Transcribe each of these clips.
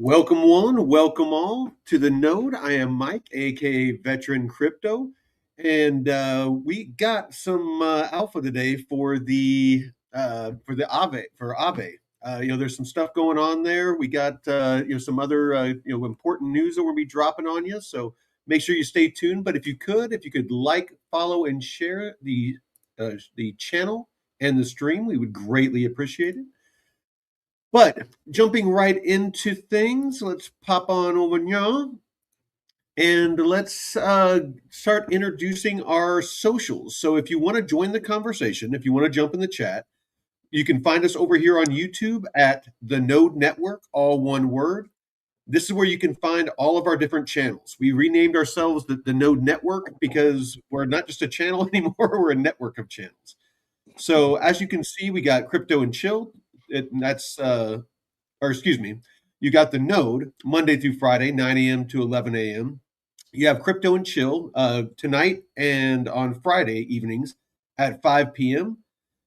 Welcome one, welcome all to the Node. I am Mike, aka Veteran Crypto, and we got some alpha today for the Aave for Aave. There's some stuff going on there. We got some other important news that we'll be dropping on you. So make sure you stay tuned. But if you could like, follow, and share the channel and the stream, we would greatly appreciate it. But jumping right into things, let's pop on over now and let's start introducing our socials. So if you want to join the conversation, if you want to jump in the chat, you can find us over here on YouTube at the Node Network, all one word. This is where you can find all of our different channels. We renamed ourselves the Node Network because we're not just a channel anymore, we're a network of channels. So as you can see, we got Crypto and Chill. You got the Node Monday through Friday, 9 a.m. to 11 a.m. You have Crypto and Chill tonight and on Friday evenings at 5 p.m.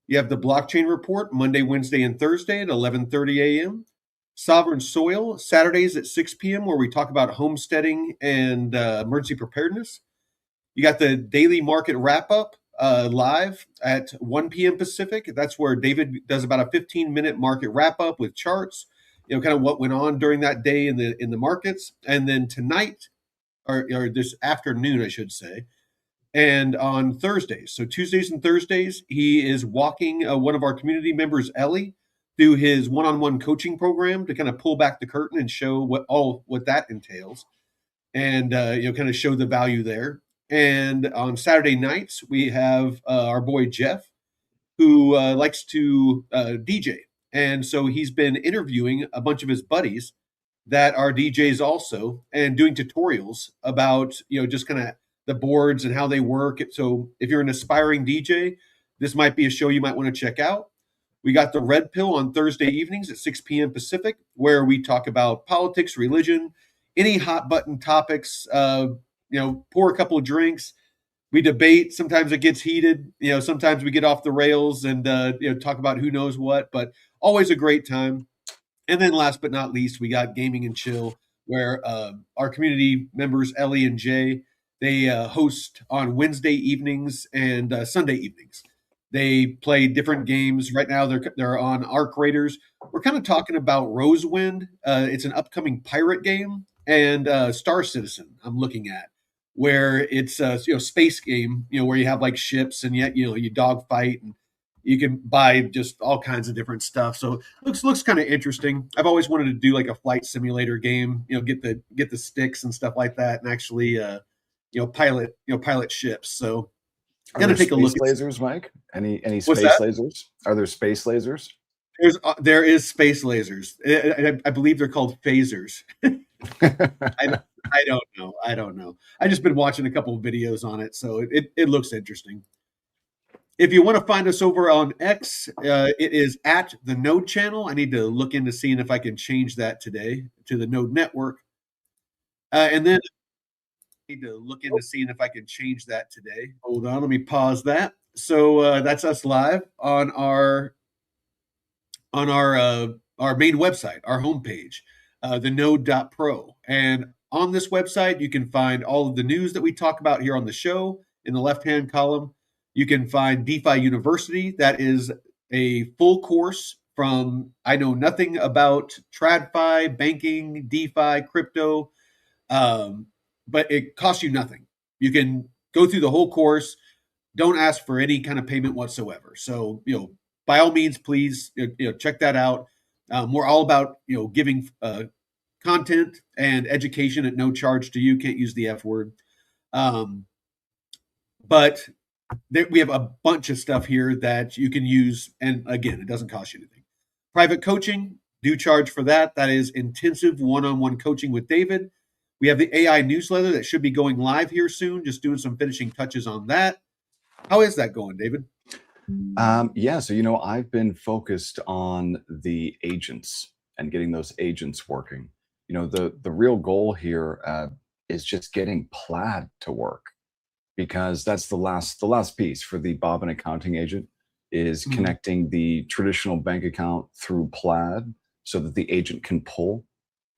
You have the Blockchain Report Monday, Wednesday, and Thursday at 11:30 a.m. Sovereign Soil Saturdays at 6 p.m. where we talk about homesteading and emergency preparedness. You got the Daily Market Wrap Up live at 1 p.m. Pacific. That's where David does about a 15-minute market wrap up with charts, kind of what went on during that day in the markets. And then tonight, or this afternoon, I should say, and on Thursdays, so Tuesdays and Thursdays, he is walking one of our community members, Ellie, through his one-on-one coaching program to kind of pull back the curtain and show what that entails, and kind of show the value there. And on Saturday nights, we have our boy Jeff, who likes to DJ. And so he's been interviewing a bunch of his buddies that are DJs also and doing tutorials about, just kind of the boards and how they work. So if you're an aspiring DJ, this might be a show you might want to check out. We got the Red Pill on Thursday evenings at 6 p.m. Pacific, where we talk about politics, religion, any hot button topics, pour a couple of drinks. We debate. Sometimes it gets heated. Sometimes we get off the rails and talk about who knows what. But always a great time. And then last but not least, we got Gaming and Chill, where our community members Ellie and Jay they host on Wednesday evenings and Sunday evenings. They play different games. Right now, they're on Arc Raiders. We're kind of talking about Rosewind. It's an upcoming pirate game, and Star Citizen. I'm looking at where it's a space game. Where you have like ships and yet you dogfight and you can buy just all kinds of different stuff. So looks kind of interesting. I've always wanted to do like a flight simulator game. Get the sticks and stuff like that, and actually pilot ships. So Are there take a look at lasers, Mike. Any space lasers? Are there space lasers? There is space lasers. I believe they're called phasers. I don't know. I just been watching a couple of videos on it, so it looks interesting. If you want to find us over on X, it is at the Node channel. I need to look into seeing if I can change that today to the Node Network. And then I need to look into seeing if I can change that today. Hold on, let me pause that. So that's us live on our main website, our homepage, thenode.pro. And on this website, you can find all of the news that we talk about here on the show in the left-hand column. You can find DeFi University. That is a full course from I know nothing about TradFi, banking, DeFi, crypto, but it costs you nothing. You can go through the whole course. Don't ask for any kind of payment whatsoever. So, by all means, please, check that out. We're all about, giving content and education at no charge to you. Can't use the F word. But we have a bunch of stuff here that you can use. And again, it doesn't cost you anything. Private coaching, do charge for that. That is intensive one-on-one coaching with David. We have the AI newsletter that should be going live here soon. Just doing some finishing touches on that. How is that going, David? So, I've been focused on the agents and getting those agents working. The real goal here is just getting Plaid to work, because that's the last piece for the Bobbin accounting agent is connecting the traditional bank account through Plaid so that the agent can pull.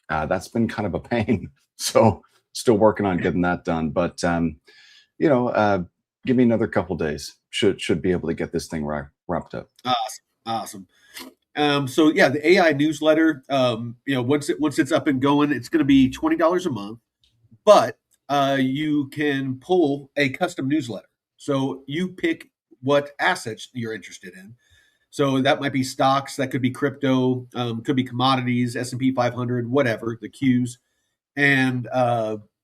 That's been kind of a pain. So still working on getting that done. But you know, give me another couple days. Should be able to get this thing wrapped up. Awesome, awesome. So yeah, the AI newsletter, once it's up and going, it's going to be $20 a month, but you can pull a custom newsletter. So you pick what assets you're interested in. So that might be stocks, that could be crypto, could be commodities, S&P 500, whatever the Qs, and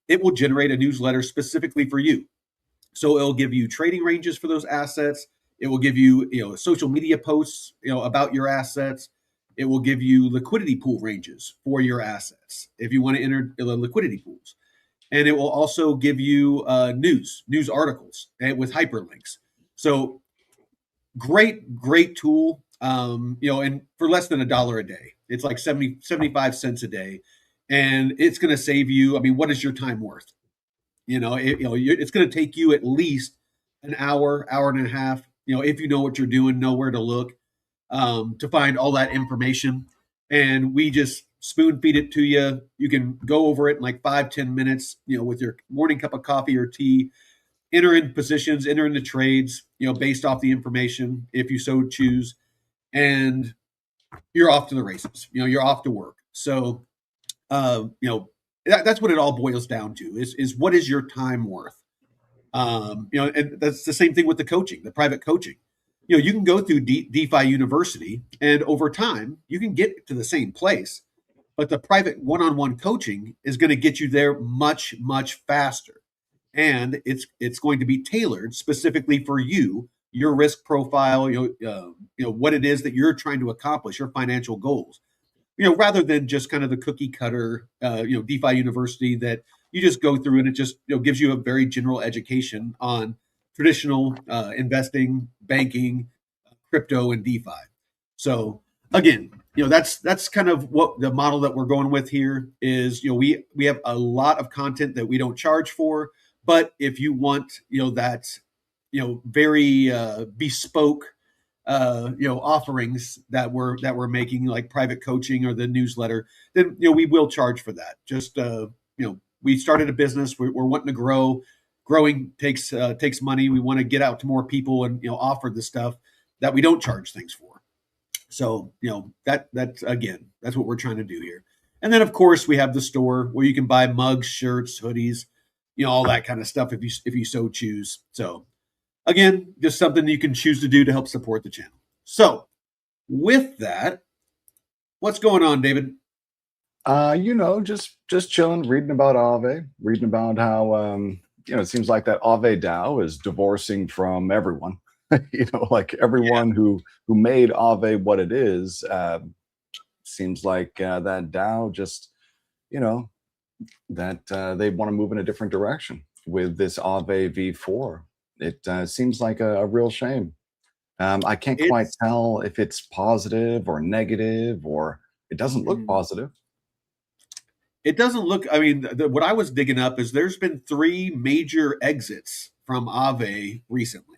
it will generate a newsletter specifically for you. So it'll give you trading ranges for those assets. It will give you, social media posts, about your assets. It will give you liquidity pool ranges for your assets if you want to enter the liquidity pools. And it will also give you news articles with hyperlinks. So great tool. And for less than $1 a day, it's like 75 cents a day, and it's going to save you. I mean, what is your time worth? It's going to take you at least an hour and a half, if you know what you're doing, know where to look, to find all that information. And we just spoon feed it to you. You can go over it in like 5-10 minutes, with your morning cup of coffee or tea, enter in positions, enter in the trades, based off the information, if you so choose, and you're off to the races. You're off to work. So, that's what it all boils down to is what is your time worth? And that's the same thing with the coaching, the private coaching. You can go through DeFi University, and over time, you can get to the same place, but the private one-on-one coaching is going to get you there much, much faster. And it's going to be tailored specifically for you, your risk profile, what it is that you're trying to accomplish, your financial goals. Rather than just kind of the cookie cutter, DeFi University that you just go through and it just gives you a very general education on traditional investing, banking, crypto, and DeFi. So again, that's kind of what the model that we're going with here is. We have a lot of content that we don't charge for, but if want that very bespoke offerings that we're making, like private coaching or the newsletter, then we will charge for that. Just we started a business, we're wanting to grow. Growing takes money. We want to get out to more people and offer the stuff that we don't charge things for. So that's again, that's what we're trying to do here. And then of course we have the store where you can buy mugs, shirts, hoodies, all that kind of stuff if you so choose. So again, just something you can choose to do to help support the channel. So with that, what's going on, David? Just chilling, reading about Aave, reading about how it seems like that Aave DAO is divorcing from everyone. Like everyone who made Aave what it is, seems like that DAO just, that they want to move in a different direction with this Aave V4. It seems like a real shame. I can't quite tell if it's positive or negative, or it doesn't look positive. It doesn't look. I mean, what I was digging up is there's been 3 major exits from Aave recently.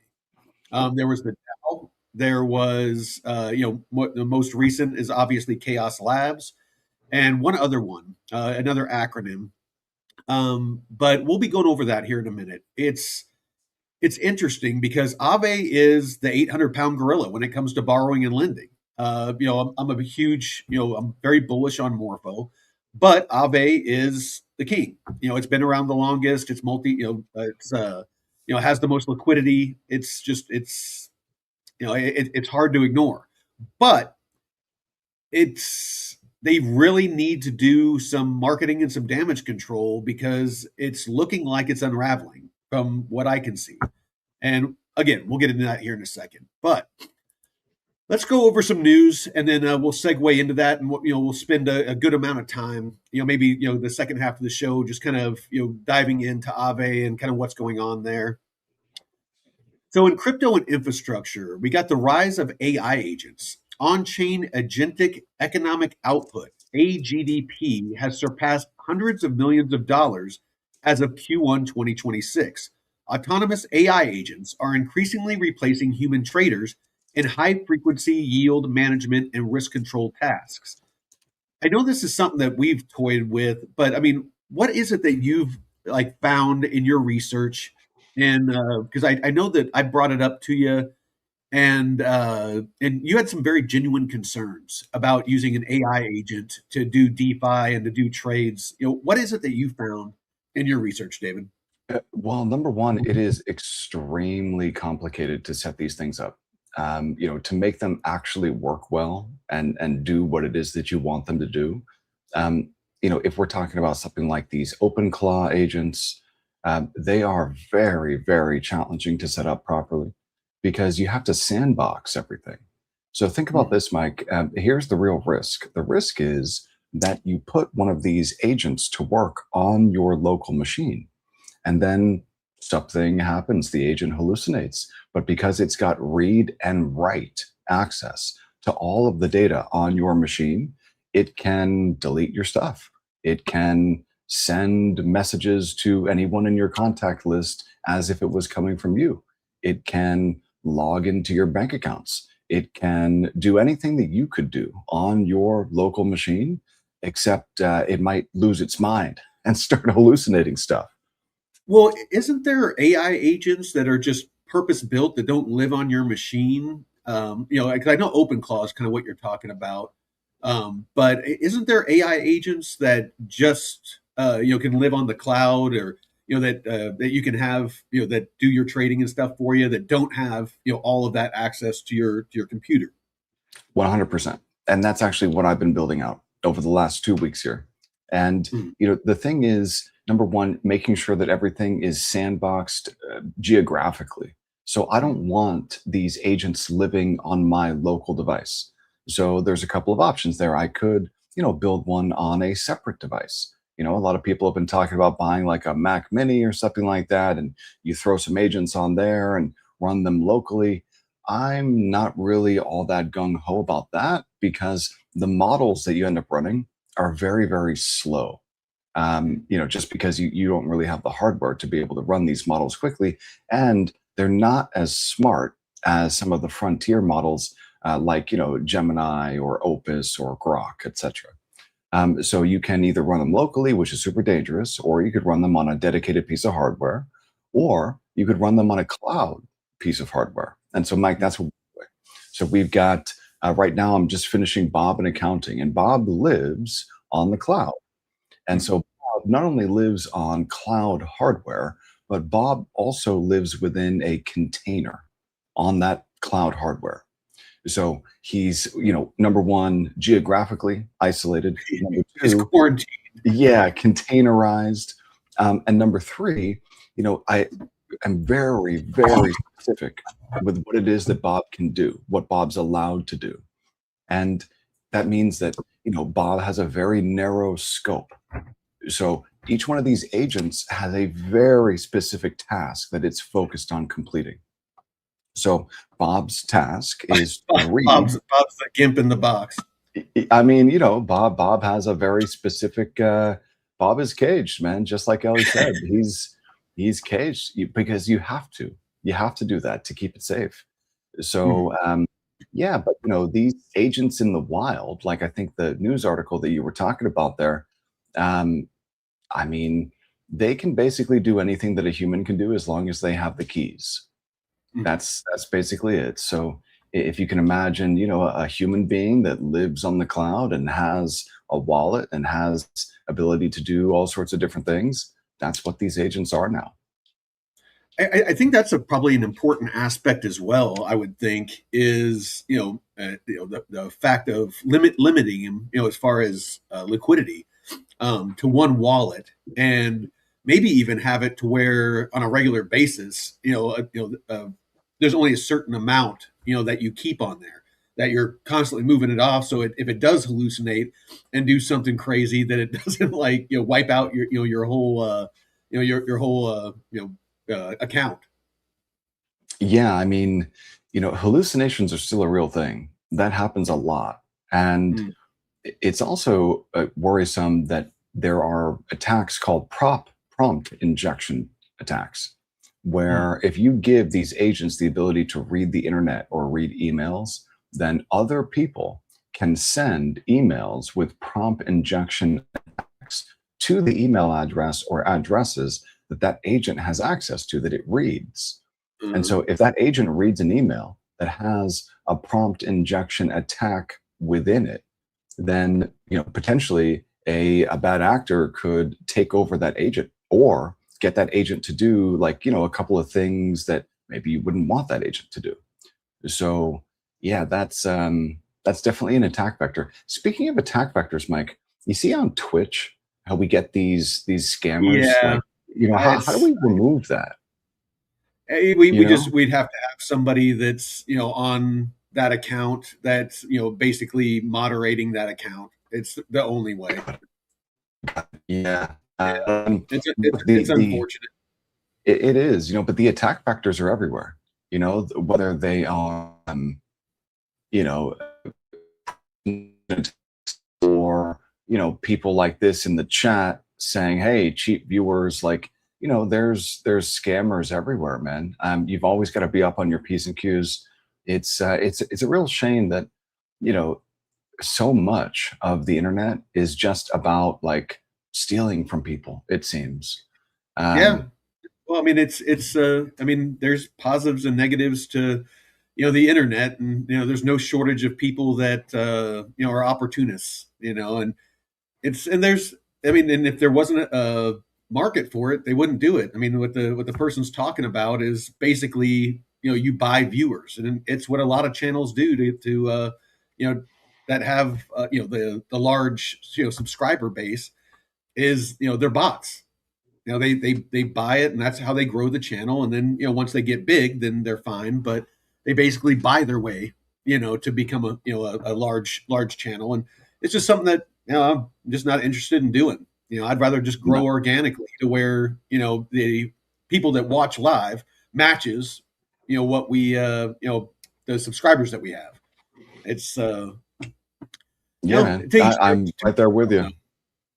There was the DAO. There was, what the most recent is obviously Chaos Labs, and one other one, another acronym. But we'll be going over that here in a minute. It's interesting because Aave is the 800-pound gorilla when it comes to borrowing and lending. I'm a huge, I'm very bullish on Morpho, but Aave is the king. It's been around the longest. It's has the most liquidity. It's hard to ignore, but they really need to do some marketing and some damage control because it's looking like it's unraveling from what I can see. And again, we'll get into that here in a second, but let's go over some news and then we'll segue into that. And we'll spend a good amount of time, maybe, the second half of the show, just kind of, diving into Aave and kind of what's going on there. So in crypto and infrastructure, we got the rise of AI agents. On-chain agentic economic output, AGDP, has surpassed hundreds of millions of dollars as of Q1 2026. Autonomous AI agents are increasingly replacing human traders in high-frequency yield management and risk control tasks. I know this is something that we've toyed with, but I mean, what is it that you've like found in your research? And because I know that I brought it up to you, and you had some very genuine concerns about using an AI agent to do DeFi and to do trades. What is it that you found in your research, David? Well, number one, it is extremely complicated to set these things up. To make them actually work well and do what it is that you want them to do. Um, if we're talking about something like these open claw agents, they are very, very challenging to set up properly because you have to sandbox everything. So think about Mhm. this, Mike. Here's the real risk. The risk is that you put one of these agents to work on your local machine and then something happens, the agent hallucinates. But because it's got read and write access to all of the data on your machine, it can delete your stuff. It can send messages to anyone in your contact list as if it was coming from you. It can log into your bank accounts. It can do anything that you could do on your local machine, except it might lose its mind and start hallucinating stuff. Well, isn't there AI agents that are just purpose built that don't live on your machine? 'Cause I know OpenClaw is kind of what you're talking about. But isn't there AI agents that just can live on the cloud, or that you can have that do your trading and stuff for you, that don't have all of that access to your computer? 100%. And that's actually what I've been building out over the last 2 weeks here. And, Mhm. the thing is, number one, making sure that everything is sandboxed geographically. So I don't want these agents living on my local device. So there's a couple of options there. I could, build one on a separate device. A lot of people have been talking about buying like a Mac Mini or something like that, and you throw some agents on there and run them locally. I'm not really all that gung ho about that because the models that you end up running are very, very slow. Just because you don't really have the hardware to be able to run these models quickly. And they're not as smart as some of the frontier models like, Gemini or Opus or Grok, etc. So you can either run them locally, which is super dangerous, or you could run them on a dedicated piece of hardware, or you could run them on a cloud piece of hardware. And so, Mike, that's what we're doing. So we've got right now. I'm just finishing Bob in accounting, and Bob lives on the cloud. And Mhm. so Bob not only lives on cloud hardware, but Bob also lives within a container on that cloud hardware. So he's, number one, geographically isolated. Number It's two, quarantine. yeah, containerized. And number three, I am very, very specific with what it is that Bob can do, what Bob's allowed to do. And that means that, Bob has a very narrow scope. So each one of these agents has a very specific task that it's focused on completing. So Bob's task is to read. Bob's the gimp in the box. I mean, Bob has a very specific Bob is caged, man, just like Ellie said. He's caged because you have to. You have to do that to keep it safe. So Mhm. yeah, but these agents in the wild, like I think the news article that you were talking about there, um, I mean, they can basically do anything that a human can do as long as they have the keys. Mhm. That's basically it. So if you can imagine, a human being that lives on the cloud and has a wallet and has ability to do all sorts of different things, that's what these agents are now. I think that's probably an important aspect as well. I would think is the fact of limiting him, as far as liquidity, to one wallet, and maybe even have it to where on a regular basis, there's only a certain amount that you keep on there, that you're constantly moving it off. So if it does hallucinate and do something crazy, that it doesn't like wipe out your whole your whole account. Yeah, I mean, hallucinations are still a real thing. That happens a lot. And Mm. it's also worrisome that there are attacks called prompt injection attacks, Mm. where if you give these agents the ability to read the internet or read emails, then other people can send emails with prompt injection attacks to the email address or addresses that that agent has access to that it reads. And Mhm. so if that agent reads an email that has a prompt injection attack within it, then potentially a bad actor could take over that agent or get that agent to do like a couple of things that maybe you wouldn't want that agent to do. So yeah, that's definitely an attack vector. Speaking of attack vectors, Mike, you see on Twitch how we get these scammers, Yeah, like how do it's we remove that? we You just know? we'd have to have somebody that's on that account that's basically moderating that account. It's the only way. Yeah. Yeah, it's But the unfortunate. it is, but the attack vectors are everywhere. Whether they are you know or people like this in the chat saying, hey, cheap viewers, like there's scammers everywhere, man. You've always got to be up on your p's and q's. It's a real shame that you know so much of the internet is just about like stealing from people, it seems. Yeah. um Well, I mean, I mean, there's positives and negatives to, the internet, and there's no shortage of people that are opportunists, and there's, I mean, and if there wasn't a market for it, they wouldn't do it. I mean, what the person's talking about is basically, you buy viewers, and it's what a lot of channels do to you know, that have the large subscriber base is they're bots. They buy it, and that's how they grow the channel. And then once they get big, then they're fine. But they basically buy their way, to become a large channel. And it's just something that I'm just not interested in doing. I'd rather just no, grow organically to where the people that watch live matches what we the subscribers that we have. It's yeah, man, to each I'm right there with their you, own.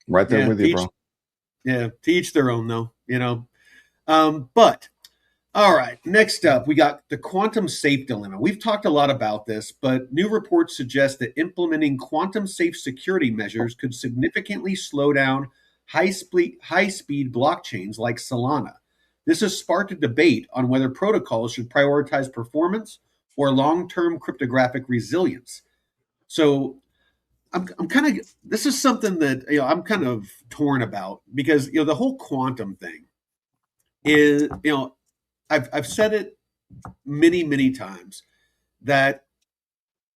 right there Yeah, with to you, each bro. yeah, to each their own though. But all right, next up, we got the quantum safe dilemma. We've talked a lot about this, but new reports suggest that implementing quantum safe security measures could significantly slow down high speed blockchains like Solana. This has sparked a debate on whether protocols should prioritize performance or long-term cryptographic resilience. So I'm kind of this is something that I'm kind of torn about because the whole quantum thing is I've said it many times that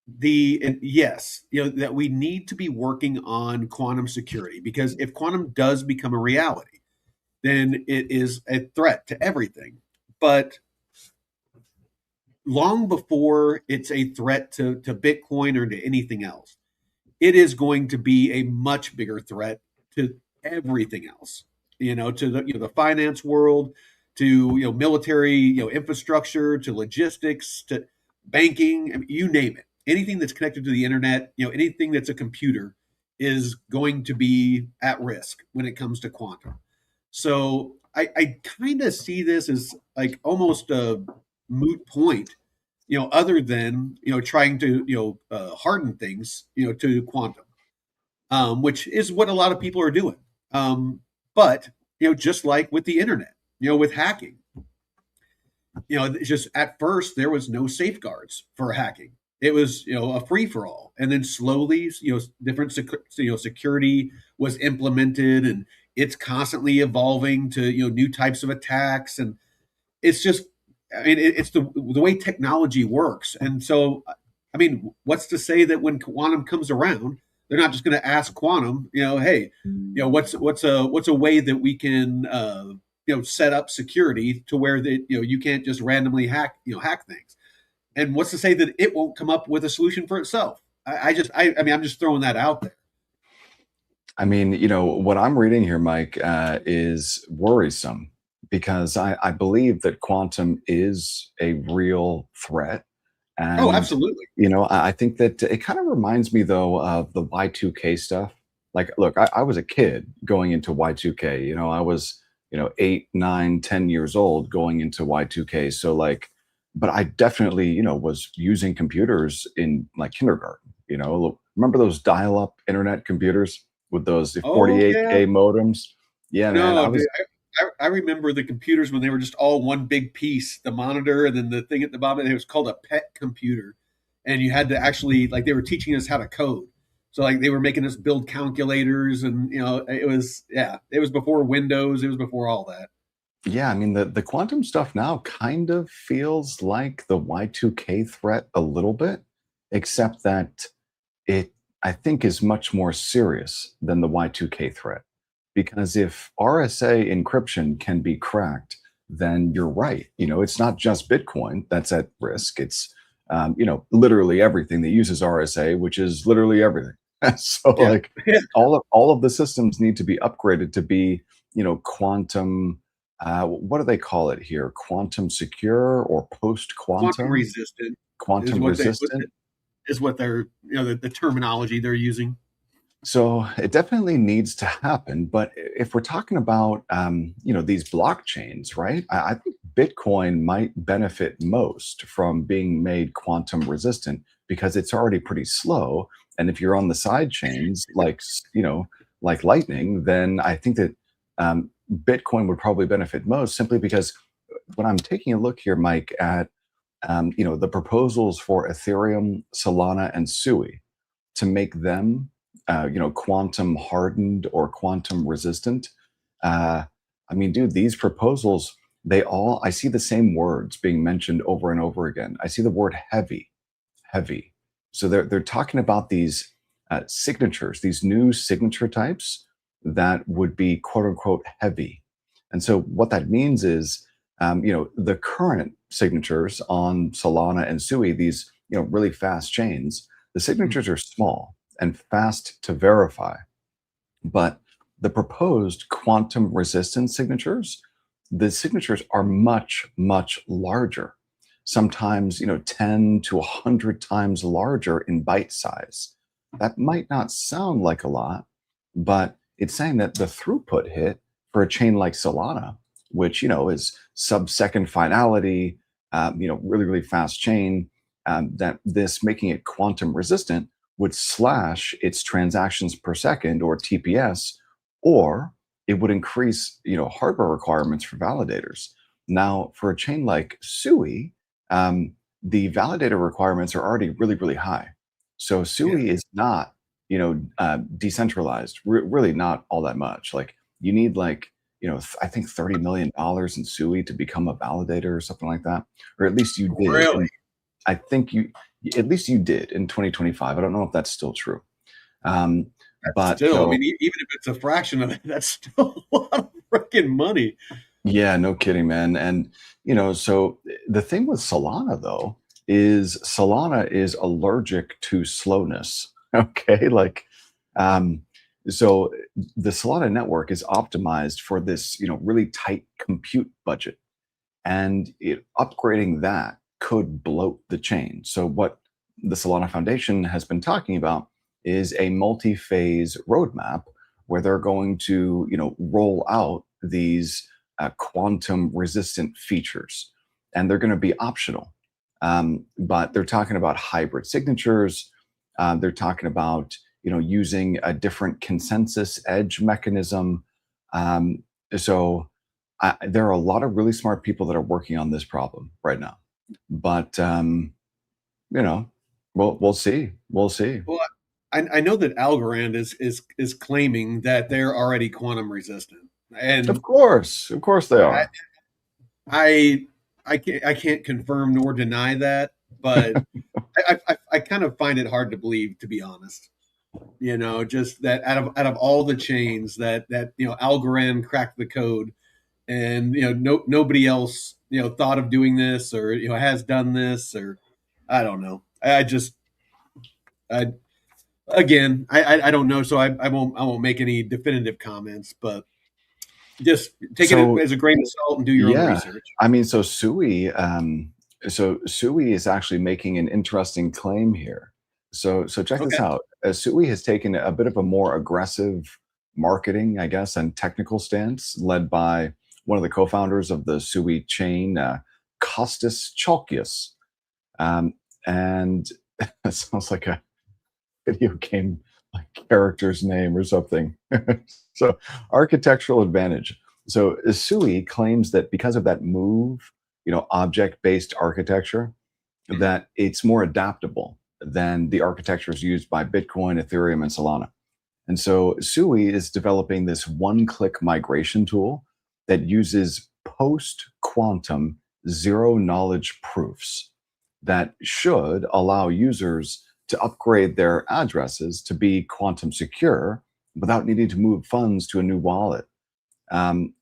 and yes, that we need to be working on quantum security, because if quantum does become a reality, then it is a threat to everything. But long before it's a threat to Bitcoin or to anything else, it is going to be a much bigger threat to everything else. To the finance world, to military infrastructure, to logistics, to banking. I mean, you name it. Anything that's connected to the internet, anything that's a computer, is going to be at risk when it comes to quantum. So I kind of see this as like almost a moot point, other than trying to harden things to quantum, which is what a lot of people are doing. But just like with the internet, with hacking, it's just at first there was no safeguards for hacking. It was a free for all, and then slowly different security was implemented, and it's constantly evolving to new types of attacks. And it's just, I mean, it's the way technology works. And so, I mean, what's to say that when quantum comes around, they're not just going to ask quantum, hey, what's a way that we can set up security to where that you can't just randomly hack things. And what's to say that it won't come up with a solution for itself? I mean, I'm just throwing that out there. I mean, what I'm reading here, Mike, is worrisome because I believe that quantum is a real threat. Oh, And, absolutely. I think that it kind of reminds me, though, of the Y2K stuff. Like, look, I was a kid going into Y2K. I was, 8, 9, 10 years old going into Y2K. So, like, but I definitely, was using computers in like kindergarten. Remember those dial-up internet computers with those Oh yeah. 48K modems? Yeah, man. No, dude, I remember the computers when they were just all one big piece, the monitor and then the thing at the bottom. It was called a pet computer, and you had to actually like they were teaching us how to code. So like they were making us build calculators, and it was it was before Windows, it was before all that. Yeah, I mean the quantum stuff now kind of feels like the Y2K threat a little bit, except that it I think is much more serious than the Y2K threat. Because if RSA encryption can be cracked, then you're right. It's not just Bitcoin that's at risk. It's literally everything that uses RSA, which is literally everything. So Yeah, like all of the systems need to be upgraded to be, quantum what do they call it here? Quantum secure or post quantum quantum? resistant is Quantum resistant? what they're the terminology they're using. So it definitely needs to happen. But if we're talking about, these blockchains, right? I think Bitcoin might benefit most from being made quantum resistant because it's already pretty slow. And if you're on the side chains, like Lightning, then I think that Bitcoin would probably benefit most simply because when I'm taking a look here, Mike, at the proposals for Ethereum, Solana, and Sui to make them, quantum hardened or quantum resistant. Uh, I mean, dude, these proposals, I see the same words being mentioned over and over again. I see the word heavy, heavy. So they're talking about these signatures, these new signature types that would be quote unquote heavy. And so what that means is, the current signatures on Solana and Sui, these really fast chains, the signatures are small and fast to verify. But the proposed quantum resistant signatures, the signatures are much, much larger. Sometimes, 10 to 100 times larger in byte size. That might not sound like a lot, but it's saying that the throughput hit for a chain like Solana, which, is sub-second finality, really, really fast chain, that this making it quantum resistant would slash its transactions per second or TPS, or it would increase, hardware requirements for validators. Now, for a chain like Sui, the validator requirements are already really, really high. So Yeah, Sui is not, decentralized, really not all that much. Like you need like, I think $30 million in Sui to become a validator or something like that, or at least you did. really. And I think at least you did in 2025. I don't know if that's still true. Um, That's but still, I so mean, even if it's a fraction of it, that's still a lot of freaking money. yeah, no kidding, man. And so the thing with Solana though is Solana is allergic to slowness. Okay, like um, so the Solana network is optimized for this, really tight compute budget, and upgrading that could bloat the chain. So what the Solana Foundation has been talking about is a multi-phase roadmap where they're going to, roll out these quantum resistant features, and they're going to be optional. But they're talking about hybrid signatures. They're talking about, using a different consensus edge mechanism. Um, so there are a lot of really smart people that are working on this problem right now, but you know, we'll see. We'll see. Well, I know that Algorand is claiming that they're already quantum resistant, and Of course they I are. I I can't confirm nor deny that, but I kind of find it hard to believe, to be honest. Just that out of all the chains that Algorand cracked the code, and nobody else thought of doing this, or has done this, or I don't know. I just I again I don't know, so I won't make any definitive comments, but just taking it So as a grain of salt and do your own yeah, research. I mean, so Sui is actually making an interesting claim here. So check this Okay. out. Sui has taken a bit of a more aggressive marketing, I guess, and technical stance, led by one of the co-founders of the Sui chain, Costas Chalkius. And that sounds like video game like character's name or something. So architectural advantage. So Sui claims that because of that move, object-based architecture, that it's more adaptable than the architectures used by Bitcoin, Ethereum, and Solana. And so Sui is developing this one-click migration tool that uses post-quantum zero-knowledge proofs that should allow users to upgrade their addresses to be quantum secure without needing to move funds to a new wallet.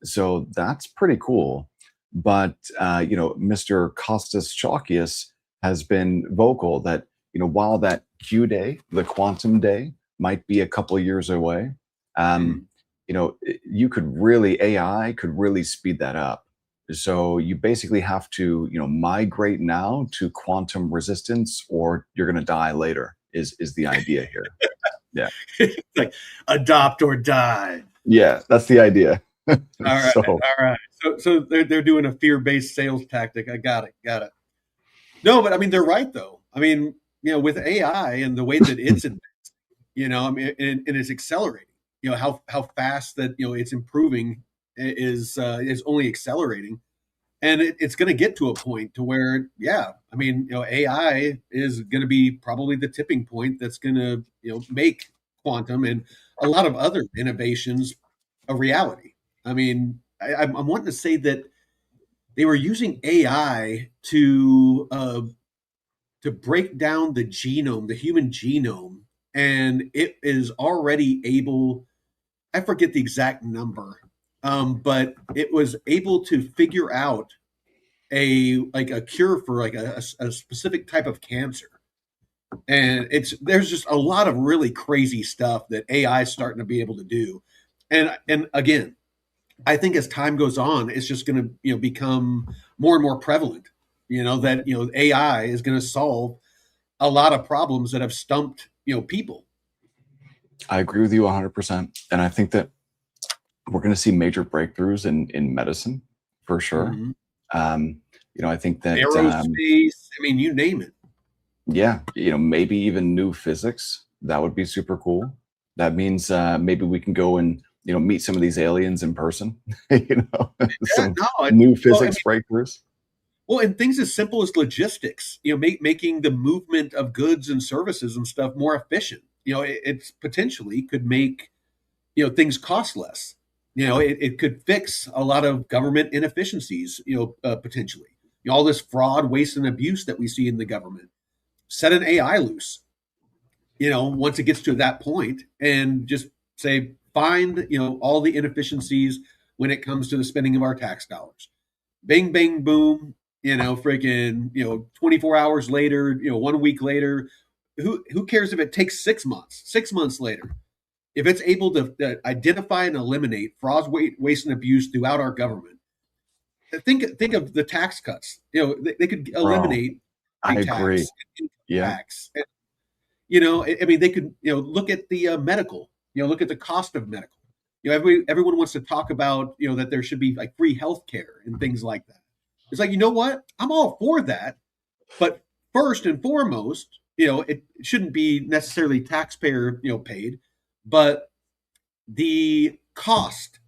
So that's pretty cool. But Mr. Costas Chalkias has been vocal that while that Q day, the quantum day, might be a couple of years away, you could really AI could really speed that up. So you basically have to migrate now to quantum resistance, or you're going to die later. Is the idea here? Yeah, like adopt or die. Yeah, that's the idea. All right, all right. So they're doing a fear-based sales tactic. I got it. No, but I mean they're right though. I mean, with AI and the way that it's advancing, I mean, and it's accelerating. How fast that it's improving is only accelerating, and it's going to get to a point to where, yeah, I mean, AI is going to be probably the tipping point that's going to make quantum and a lot of other innovations a reality. I mean, I'm wanting to say that they were using AI to break down the genome, the human genome, and it is already able. I forget the exact number, but it was able to figure out a cure for like a specific type of cancer. And there's just a lot of really crazy stuff that AI is starting to be able to do. And again, I think as time goes on, it's just going to become more and more prevalent. That AI is going to solve a lot of problems that have stumped people. I agree with you 100%, and I think that we're going to see major breakthroughs in medicine for sure. I think that aerospace. I mean, you name it. Yeah, maybe even new physics. That would be super cool. That means maybe we can go and meet some of these aliens in person. Some new physics breakthroughs. Well, and things as simple as logistics. Making the movement of goods and services and stuff more efficient. It's potentially could make things cost less. It could fix a lot of government inefficiencies. Potentially, all this fraud, waste, and abuse that we see in the government. Set an AI loose, once it gets to that point, and just say, find, all the inefficiencies when it comes to the spending of our tax dollars. Bing, bang, boom, freaking, 24 hours later, 1 week later, who cares if it takes 6 months? 6 months later, if it's able to identify and eliminate fraud, waste, and abuse throughout our government, think of the tax cuts. They could eliminate. I agree. Tax. And, I mean, they could, look at the medical. Look at the cost of medical. Everyone wants to talk about, that there should be like free health care and things like that. It's like, you know what? I'm all for that, but first and foremost, it shouldn't be necessarily taxpayer, paid, but the cost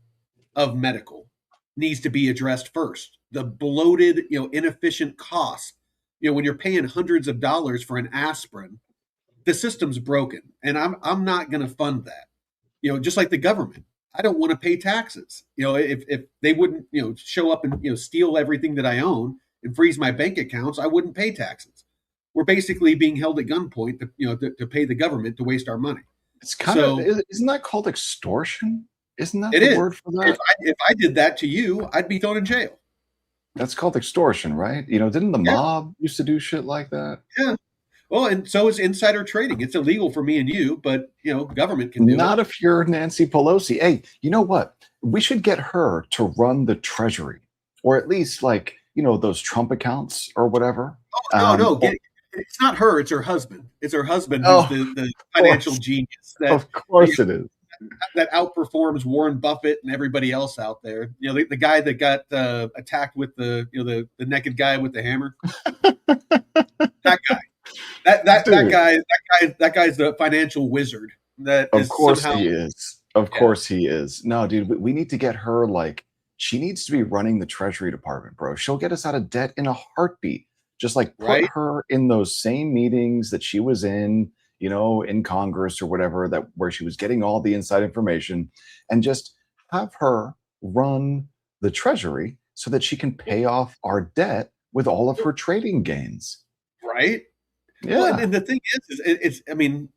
of medical needs to be addressed first. The bloated, inefficient cost. When you're paying hundreds of dollars for an aspirin, the system's broken, and I'm not going to fund that. Just like the government, I don't want to pay taxes. If they wouldn't, show up and steal everything that I own and freeze my bank accounts, I wouldn't pay taxes. We're basically being held at gunpoint to pay the government to waste our money. It's kind of, isn't that called extortion? Isn't that the word for that? If I did that to you, I'd be thrown in jail. That's called extortion, right? Didn't the mob used to do shit like that? Yeah. Well, and so is insider trading. It's illegal for me and you, but government can do it. Not if you're Nancy Pelosi. Hey, you know what? We should get her to run the treasury, or at least like those Trump accounts or whatever. Oh, no. It's not her. It's her husband. It's her husband who's the financial genius. Of course it is. That outperforms Warren Buffett and everybody else out there. The guy that got attacked with the naked guy with the hammer. That guy. Dude, that guy's the financial wizard that of is course somehow he is. Of yeah, course he is. No, dude, we need to get her like she needs to be running the Treasury Department, bro. She'll get us out of debt in a heartbeat. Just like put right. her in those same meetings that she was in, in Congress or whatever, that where she was getting all the inside information, and just have her run the Treasury so that she can pay off our debt with all of her trading gains. Right. Well, Yeah. and the thing is it's I mean,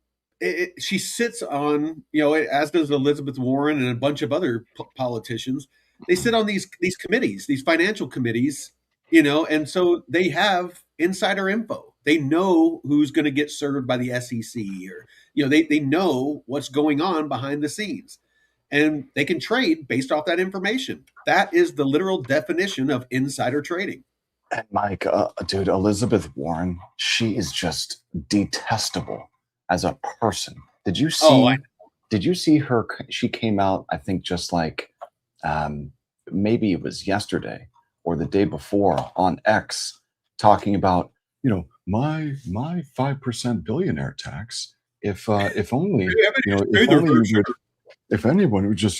she sits on, as does Elizabeth Warren and a bunch of other politicians. They sit on these committees, these financial committees, and so they have insider info. They know who's going to get served by the SEC, or they know what's going on behind the scenes, and they can trade based off that information. That is the literal definition of insider trading. And Mike, dude, Elizabeth Warren, she is just detestable as a person. Did you Oh, see? Did you see her? She came out, I think, just like um, maybe it was yesterday or the day before on X, talking about my 5% billionaire tax. If only if hey there, only you Herschel. would if anyone would just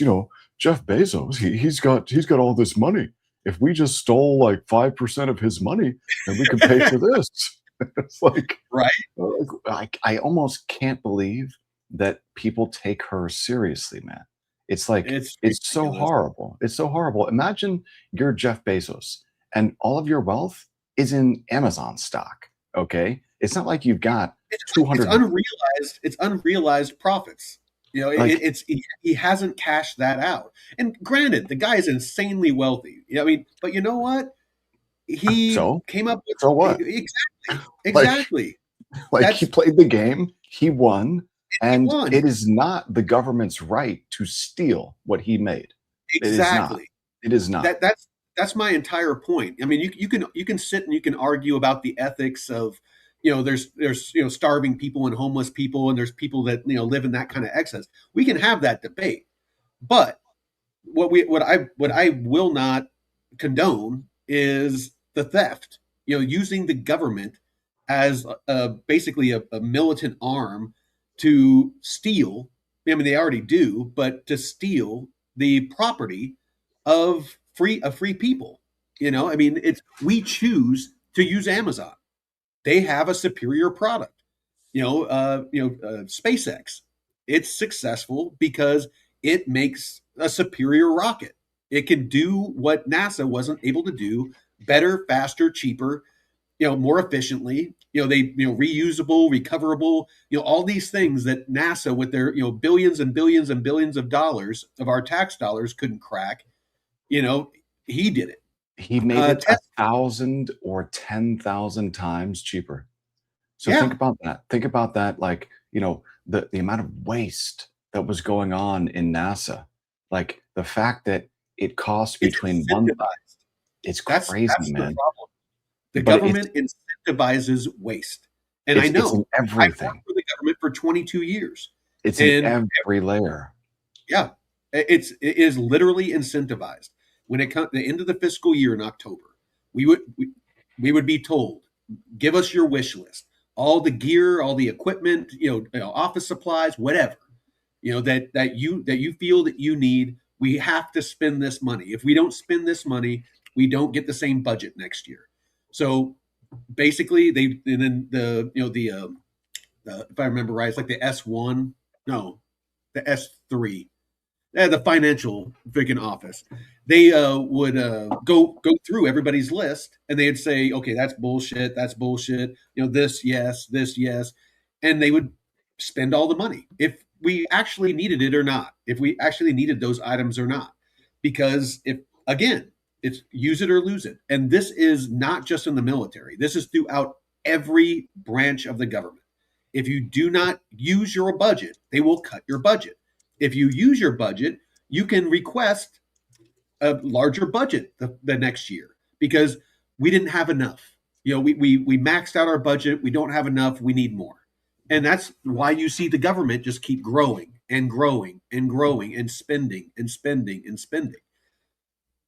Jeff Bezos, he's got all this money. If we just stole like 5% of his money, then we could pay for this. It's like Right? I almost can't believe that people take her seriously, man. It's like It's it's so ridiculous. horrible. It's so horrible. Imagine you're Jeff Bezos and all of your wealth is in Amazon stock. Okay, it's not like you've got It's 200 unrealized. It's unrealized profits. like He hasn't cashed that out. And granted, the guy is insanely wealthy. I mean, but you know what? He so came up with so what? exactly, Like exactly. Like he That's played the game, he won, he and won it is not the government's right to steal what he made. It is not. exactly. It is not. That's my entire point. I mean, you can sit and you can argue about the ethics of, there's starving people and homeless people, and there's people that live in that kind of excess. We can have that debate, but what I will not condone is the theft. Using the government as basically a militant arm to steal. I mean, they already do, but to steal the property of free people. I mean, it's we choose to use Amazon. They have a superior product. SpaceX. It's successful because it makes a superior rocket. It can do what NASA wasn't able to do better, faster, cheaper, more efficiently. They, reusable, recoverable, all these things that NASA, with their, billions and billions and billions of dollars of our tax dollars, couldn't crack. You know, he did it. He made it Tesla, 1,000 or 10,000 times cheaper. So think yeah, about that. Think about that, like, the amount of waste that was going on in NASA. Like the fact that it costs it's between one incentivized. it's crazy, That's the man. problem. The But it's government incentivizes waste. And I it's it's in know I've worked everything. for the government for 22 years. It's in And every layer. yeah, it is literally incentivized. When it comes the end of the fiscal year in October, we would be told, give us your wish list, all the gear, all the equipment, office supplies, whatever, that you feel that you need. We have to spend this money. If we don't spend this money, we don't get the same budget next year. So basically, and then if I remember right, it's like the S1, no, the S3, the financial freaking office. They would go through everybody's list, and they'd say, okay, that's bullshit, that's bullshit, this yes, and they would spend all the money if we actually needed it or not, if we actually needed those items or not. Because if, again, it's use it or lose it. And this is not just in the military, this is throughout every branch of the government. If you do not use your budget, they will cut your budget. If you use your budget, you can request a larger budget the next year, because we didn't have enough. We maxed out our budget. We don't have enough. We need more. And that's why you see the government just keep growing and growing and growing and spending and spending and spending.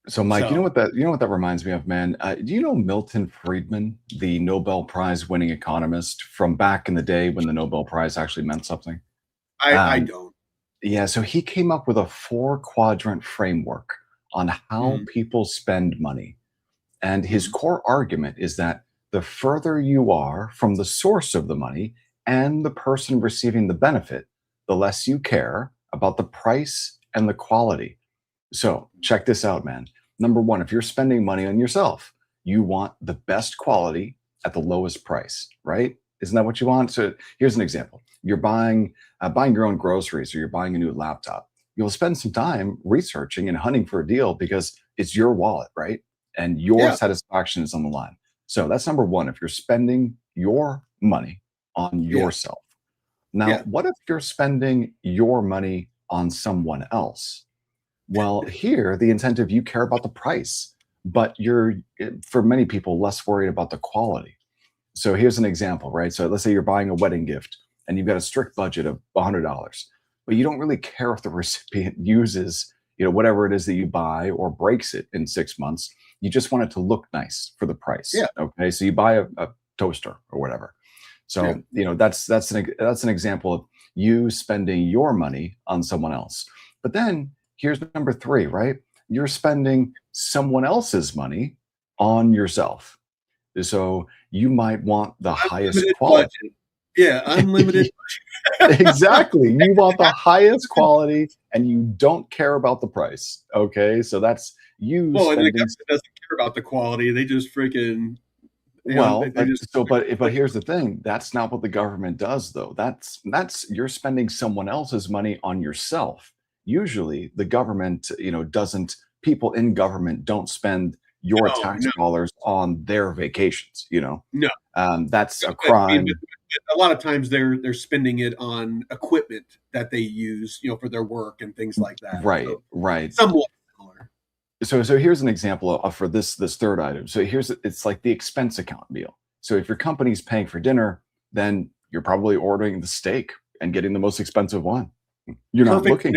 So, Mike, So you know what that reminds me of, man. Do you know Milton Friedman, the Nobel Prize winning economist from back in the day when the Nobel Prize actually meant something? I Um, don't. yeah, so he came up with a four quadrant framework on how Mm, people spend money. And his mm, core argument is that the further you are from the source of the money and the person receiving the benefit, the less you care about the price and the quality. So, check this out, man. Number one, if you're spending money on yourself, you want the best quality at the lowest price, right? Isn't that what you want? So, here's an example. You're buying your own groceries or you're buying a new laptop. You'll spend some time researching and hunting for a deal because it's your wallet, right? And your yeah, satisfaction is on the line. So, that's number one. If you're spending your money on yeah, yourself. Now, yeah. what if you're spending your money on someone else? Well, here, the incentive, you care about the price, but for many people, less worried about the quality. So here's an example, right? So let's say you're buying a wedding gift and you've got a strict budget of $100, but you don't really care if the recipient uses, whatever it is that you buy or breaks it in 6 months. You just want it to look nice for the Yeah, price. Okay. So you buy a toaster or whatever. yeah. So, that's an example of you spending your money on someone else. But then here's number three, right? You're spending someone else's money on yourself. So you might want the highest Unlimited quality. budget. Yeah, unlimited. Exactly. You want the highest quality and you don't care about the price. Okay. So that's you Well, and the spending. government doesn't care about the quality. They just freaking, Well, they just but here's the thing. That's not what the government does though. That's you're spending someone else's money on yourself. Usually the government, doesn't people in government don't spend your no, tax no, dollars on their vacations. no. That's a But, I mean, crime. a lot of times they're spending it on equipment that they use, for their work and things like that. Right, So right. somewhat similar. So here's an example for this third item. So it's like the expense account meal. So if your company's paying for dinner, then you're probably ordering the steak and getting the most expensive one. You're not Perfect, looking.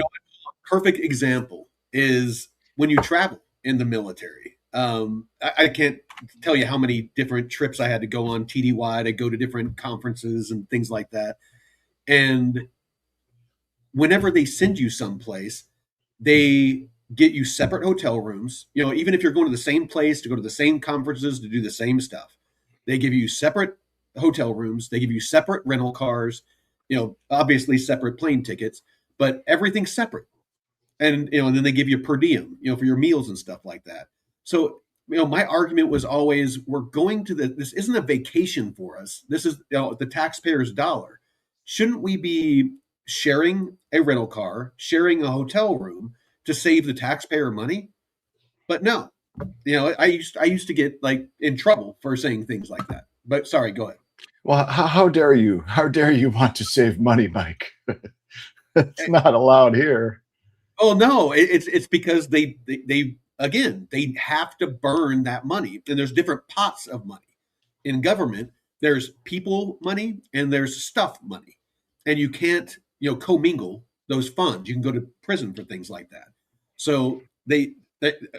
perfect example is when you travel in the military. I can't tell you how many different trips I had to go on TDY to go to different conferences and things like that. And whenever they send you someplace, they get you separate hotel rooms. Even if you're going to the same place to go to the same conferences to do the same stuff, they give you separate hotel rooms. They give you separate rental cars. Obviously separate plane tickets, but everything's separate. And then they give you per diem, for your meals and stuff like that. So my argument was always, we're going to this isn't a vacation for us. This is the taxpayer's dollar. Shouldn't we be sharing a rental car, sharing a hotel room to save the taxpayer money? But no, I used to get like in trouble for saying things like that. But sorry, go ahead. Well, how dare you? How dare you want to save money, Mike? It's Eh, not allowed here. Oh no, it's because they again they have to burn that money, and there's different pots of money in government. There's people money and there's stuff money, and you can't commingle those funds. You can go to prison for things like that. So they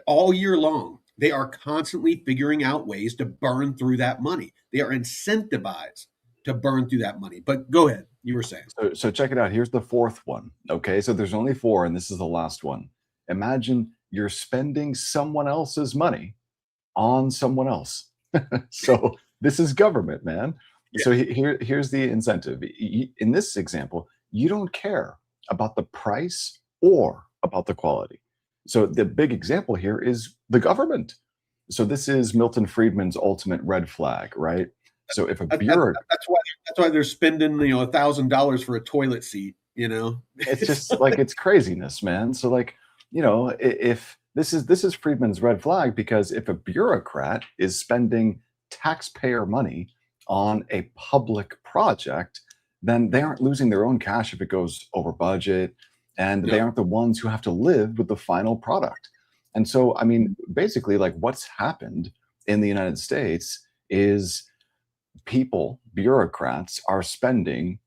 all year long they are constantly figuring out ways to burn through that money. They are incentivized to burn through that money. But go ahead, you were saying. So check it out. Here's the fourth one. Okay, so there's only four, and this is the last one. Imagine you're spending someone else's money on someone else. So this is government, man. Yeah, So here's the incentive. In this example, you don't care about the price or about the quality. So the big example here is the government. So this is Milton Friedman's ultimate red flag, right? So if a that, that, bureau that's why they're spending $1,000 for a toilet seat. It's It's just like it's craziness, man. So like, if this is Friedman's red flag because if a bureaucrat is spending taxpayer money on a public project, then they aren't losing their own cash if it goes over budget, and they no, aren't the ones who have to live with the final product. And so, I mean, basically, like what's happened in the United States is bureaucrats are spending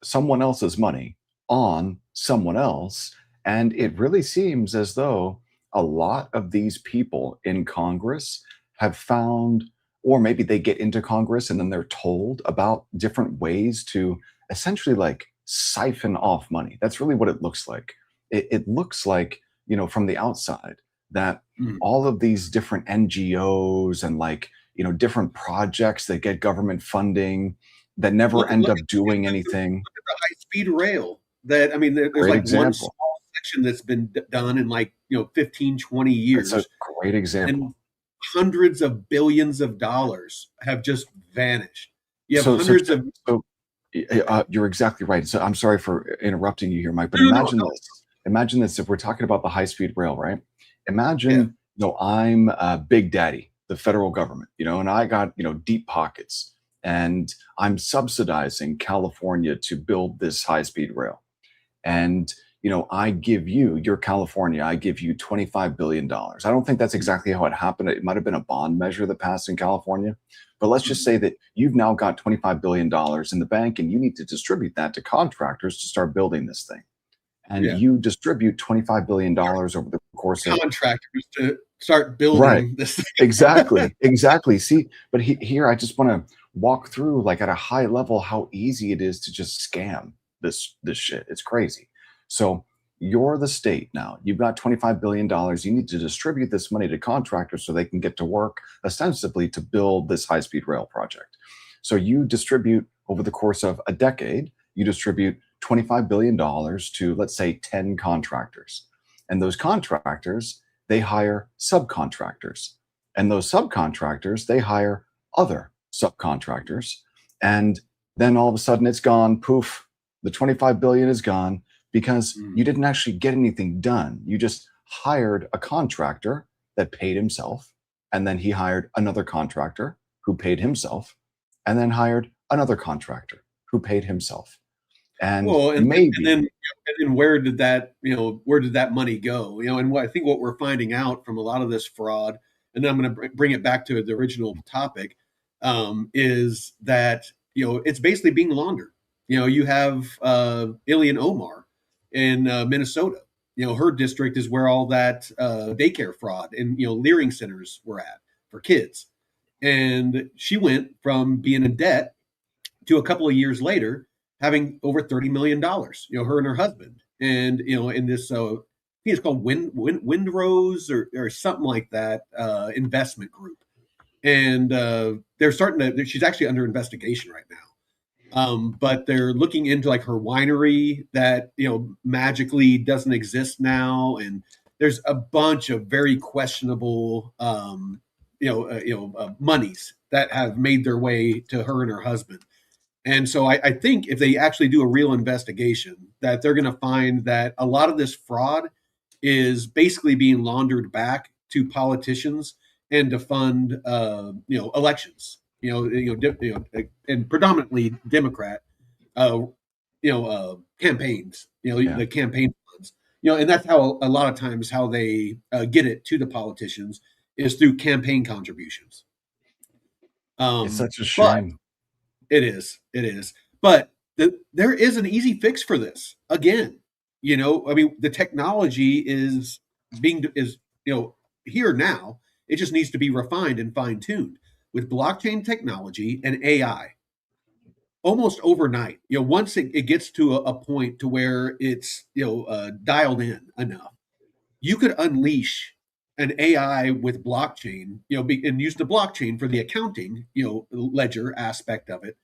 someone else's money on someone else. And it really seems as though a lot of these people in Congress have found, or maybe they get into Congress and then they're told about different ways to essentially like siphon off money. That's really what it looks like. It looks like, from the outside that Mm. all of these different NGOs and like, different projects that get government funding that never end Look up doing anything. at the high speed rail. That I mean, there's Great like one example. small section that's been done in like 15, 20 That's a years, great example. and hundreds of billions of dollars have just vanished. You have So hundreds check of so, you're exactly right. So I'm sorry for interrupting you here, Mike, but no, no, no, imagine no. this. Imagine this if we're talking about the high-speed rail, right? Yeah, Imagine, I'm Big Daddy, the federal government, and I got, deep pockets, and I'm subsidizing California to build this high-speed rail. And I give you, you're California, I give you $25 billion. I don't think that's exactly how it happened. It might have been a bond measure that passed in California, but let's just say that you've now got $25 billion in the bank and you need to distribute that to contractors to start building this thing. And yeah. you distribute $25 billion over the course of, Contractors to start right. building this thing. Exactly. See, but here I just want to walk through, like, at a high level, how easy it is to just scam this shit. It's crazy. So you're the state now. You've got $25 billion. You need to distribute this money to contractors so they can get to work ostensibly to build this high-speed rail project. So you distribute over the course of a decade, you distribute $25 billion to, let's say, 10 contractors. And those contractors, they hire subcontractors. And those subcontractors, they hire other subcontractors. And then all of a sudden it's gone, poof, the 25 billion is gone because you didn't actually get anything done. You just hired a contractor that paid himself. And then he hired another contractor who paid himself, and then hired another contractor who paid himself. And Well, maybe, and then where did that money go? And what I think what we're finding out from a lot of this fraud, and then I'm going to bring it back to the original topic, is that it's basically being laundered. You have Ilian Omar in Minnesota. Her district is where all that daycare fraud and Leering centers were at for kids, and she went from being in debt to a couple of years later having over $30 million. Her and her husband, and in this, I think it's called Windrose or something like that investment group, and they're starting to. She's actually under investigation right now. But they're looking into like her winery that magically doesn't exist now, and there's a bunch of very questionable monies that have made their way to her and her husband. And so I think if they actually do a real investigation, that they're going to find that a lot of this fraud is basically being laundered back to politicians and to fund, elections. And predominantly Democrat, campaigns. yeah. The campaign funds. And that's how a lot of times how they get it to the politicians is through campaign contributions. It's such a But shame. it is. But there is an easy fix for this. Again, I mean, the technology is here now. It just needs to be refined and fine tuned with blockchain technology and AI. Almost overnight, once it gets to a point to where it's dialed in enough, you could unleash an AI with blockchain, and use the blockchain for the accounting, ledger aspect of it,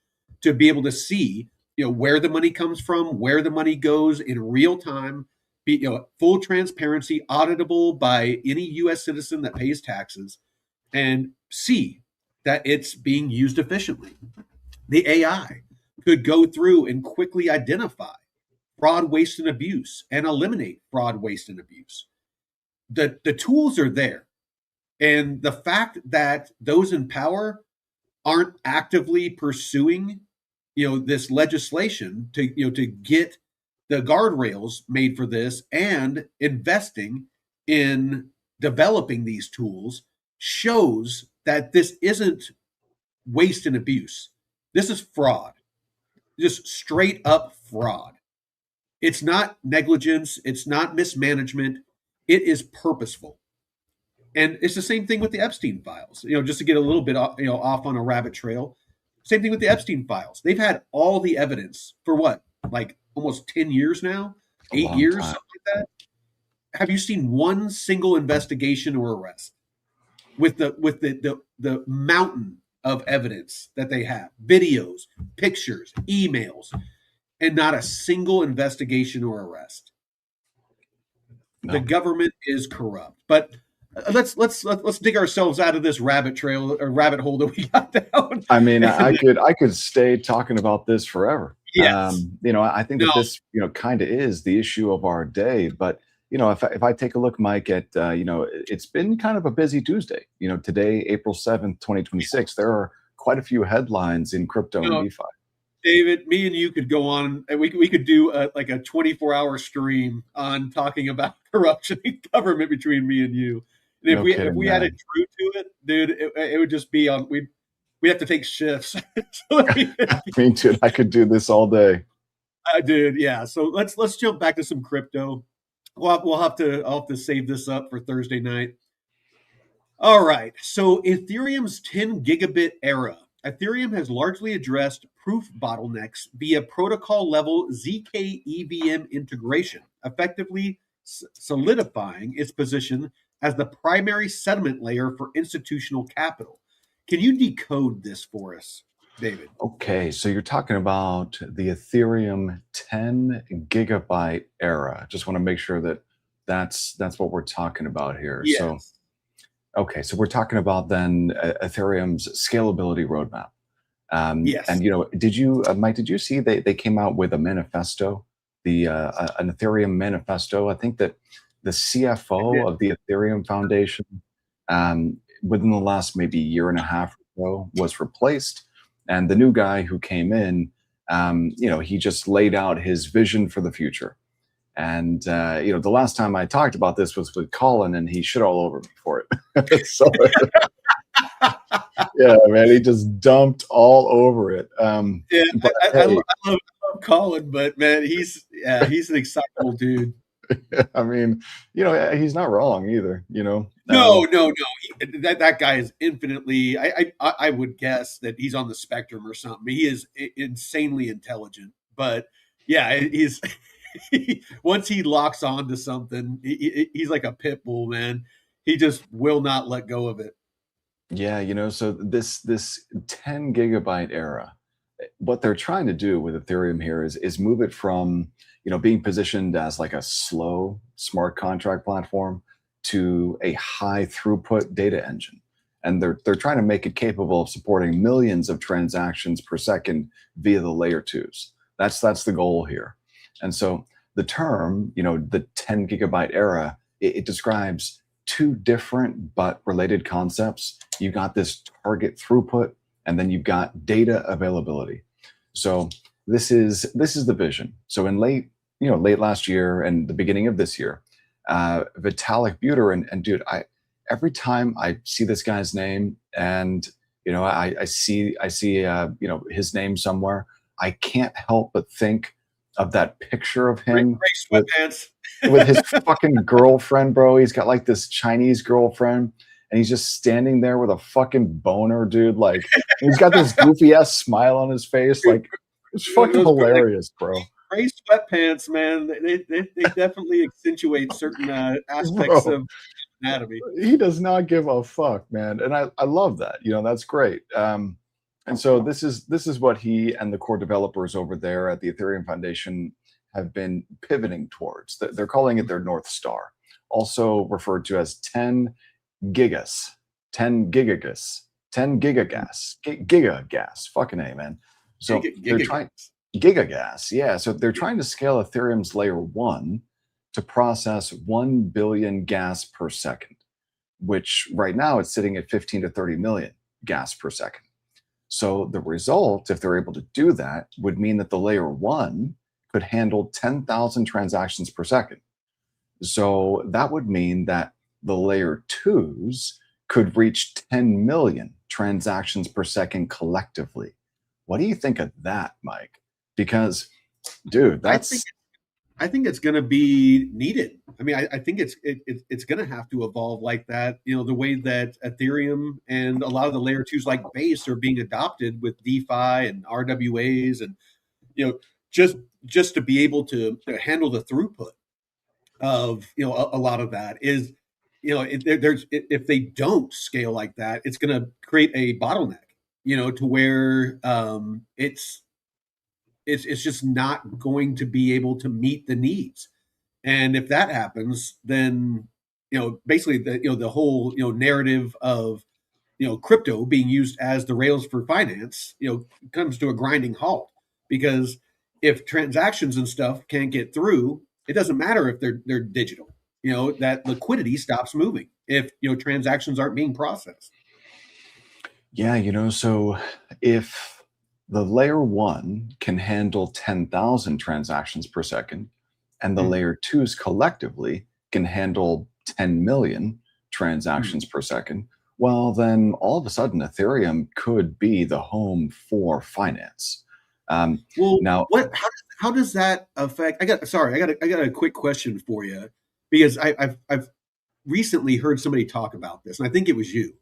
to be able to see, where the money comes from, where the money goes in real time, be, full transparency, auditable by any U.S. citizen that pays taxes, and see that it's being used efficiently. The AI could go through and quickly identify fraud, waste, and abuse, and eliminate fraud, waste, and abuse. The tools are there, and the fact that those in power aren't actively pursuing this legislation to get the guardrails made for this and investing in developing these tools shows that this isn't waste and abuse. This is fraud, just straight up fraud. It's not negligence, it's not mismanagement. It is purposeful. And it's the same thing with the Epstein files. Just to get a little bit off on a rabbit trail. Same thing with the Epstein files. They've had all the evidence for what, like almost 10 years now, A 8 years, long time. something like that. Have you seen one single investigation or arrest with the mountain of evidence that they have, videos, pictures, emails, and not a single investigation or arrest? The No. government is corrupt. But let's dig ourselves out of this rabbit trail or rabbit hole that we got down. I mean, I could stay talking about this forever. Yes. I think No. that this, kind of is the issue of our day. But if I take a look, Mike, at it's been kind of a busy Tuesday. Today, April 7th, 2026, there are quite a few headlines in crypto and DeFi. David, me and you could go on, and we could do like a 24-hour stream on talking about corruption in government between me and you. And if we added Drew to it, dude, it would just be on. We'd have to take shifts. I mean, dude, I could do this all day. Dude, yeah. So let's jump back to some crypto. I'll have to save this up for Thursday night. All right. So Ethereum's 10 gigabit era. Ethereum has largely addressed proof bottlenecks via protocol level ZK EVM integration, effectively solidifying its position as the primary settlement layer for institutional capital. Can you decode this for us, David? Okay, so you're talking about the Ethereum 10 gigabyte era. Just want to make sure that that's what we're talking about here. Yes. So, okay, so we're talking about then Ethereum's scalability roadmap. Yes. And did you, Mike? Did you see they came out with a manifesto, an Ethereum manifesto? I think that the CFO of the Ethereum Foundation, within the last maybe year and a half or so, was replaced. And the new guy who came in, he just laid out his vision for the future. And, the last time I talked about this was with Colin, and he shit all over me for it. So, yeah, man, he just dumped all over it. But I love Colin, but man, he's an excitable dude. I mean, he's not wrong either. No. That guy is infinitely. I would guess that he's on the spectrum or something. He is insanely intelligent, but yeah, he's once he locks on to something, he's like a pit bull, man. He just will not let go of it. Yeah, so this 10 gigabyte era, what they're trying to do with Ethereum here is move it from being positioned as like a slow smart contract platform to a high throughput data engine. And they're trying to make it capable of supporting millions of transactions per second via the layer twos. That's the goal here. And so the term, the 10 gigabyte era, it describes two different but related concepts. You got this target throughput, and then you've got data availability. So this is the vision. So in late last year and the beginning of this year, Vitalik Buterin, and dude, every time I see this guy's name, and I see his name somewhere, I can't help but think of that picture of him with his fucking girlfriend, bro. He's got like this Chinese girlfriend, and he's just standing there with a fucking boner, dude. Like, he's got this goofy ass smile on his face. Like, it's fucking hilarious, bro. Gray sweatpants, man. They definitely accentuate certain aspects of anatomy. He does not give a fuck, man, and I love that. That's great. And so this is what he and the core developers over there at the Ethereum Foundation have been pivoting towards. They're calling it their North Star, also referred to as 10 gigas, 10 gigagas, 10 gigagas, gigagas. Fucking A, man. So they're trying gigagas, yeah. So they're trying to scale Ethereum's layer 1 to process 1 billion gas per second, which right now it's sitting at 15 to 30 million gas per second. So the result, if they're able to do that, would mean that the layer 1 could handle 10,000 transactions per second. So that would mean that the layer 2s could reach 10 million transactions per second collectively. What do you think of that, Mike? Because, dude, that's I think it's going to be needed. I mean, I think it's going to have to evolve like that. You know, the way that Ethereum and a lot of the layer twos like Base are being adopted with DeFi and RWAs, and you know, just just to be able to handle the throughput of a lot of that is if they don't scale like that, it's going to create a bottleneck. To where it's just not going to be able to meet the needs. And if that happens, then basically the whole narrative of crypto being used as the rails for finance comes to a grinding halt, because if transactions and stuff can't get through, it doesn't matter if they're digital. That liquidity stops moving if transactions aren't being processed. Yeah, so if the layer one can handle 10,000 transactions per second, and the Mm, layer twos collectively can handle 10 million mm. transactions per second, well, then all of a sudden Ethereum could be the home for finance. Um, Well, now, how does that affect? I got a quick question for you, because I've recently heard somebody talk about this, and I think it was you.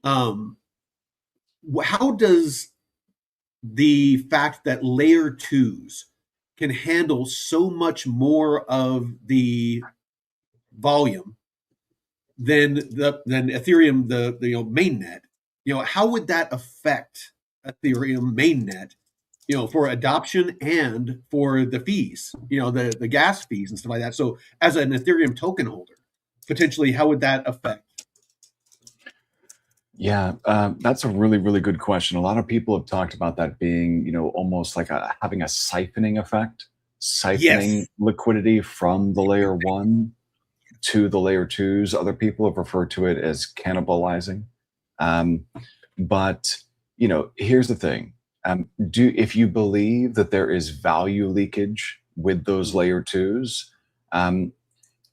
Um, how does the fact that layer twos can handle so much more of the volume than Ethereum, the mainnet, how would that affect Ethereum mainnet, for adoption and for the fees, the gas fees and stuff like that. So as an Ethereum token holder, potentially, how would that affect? yeah, that's a really, really good question. A lot of people have talked about that being, almost like having a siphoning effect, siphoning Yes. liquidity from the layer one to the layer twos. Other people have referred to it as cannibalizing. Um, but here's the thing: do if you believe that there is value leakage with those Mm. layer twos, um,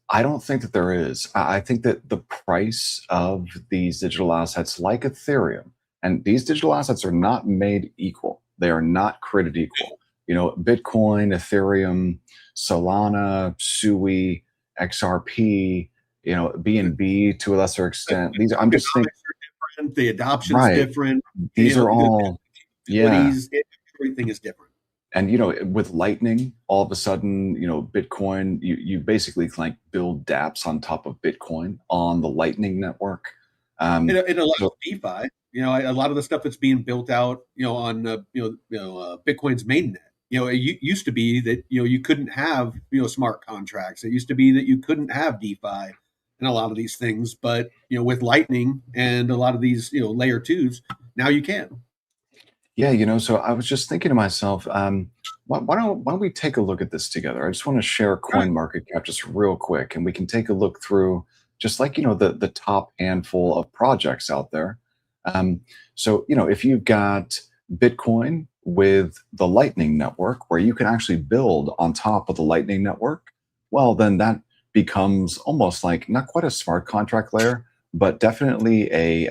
I don't think that there is. I think that the price of these digital assets, like Ethereum, and these digital assets are not made equal. They are not created equal. Bitcoin, Ethereum, Solana, Sui, XRP, The BNB to a lesser extent. These I'm just thinking, tokenomics are different. The adoption's right. different. These are The all, yeah. utilities, everything is different. And with Lightning, all of a sudden, Bitcoin, you basically can, like, build dApps on top of Bitcoin on the Lightning network. It allows So DeFi. A lot of the stuff that's being built out, on Bitcoin's mainnet. It used to be that you couldn't have smart contracts. It used to be that you couldn't have DeFi and a lot of these things. But with Lightning and a lot of these layer twos, now you can. yeah, so I was just thinking to myself, why don't we take a look at this together? I just want to share All right. Coin Market Cap just real quick, and we can take a look through just, like, the top handful of projects out there. Um, so if you've got Bitcoin with the Lightning network, where you can actually build on top of the Lightning network, well, then that becomes almost like not quite a smart contract layer, but definitely a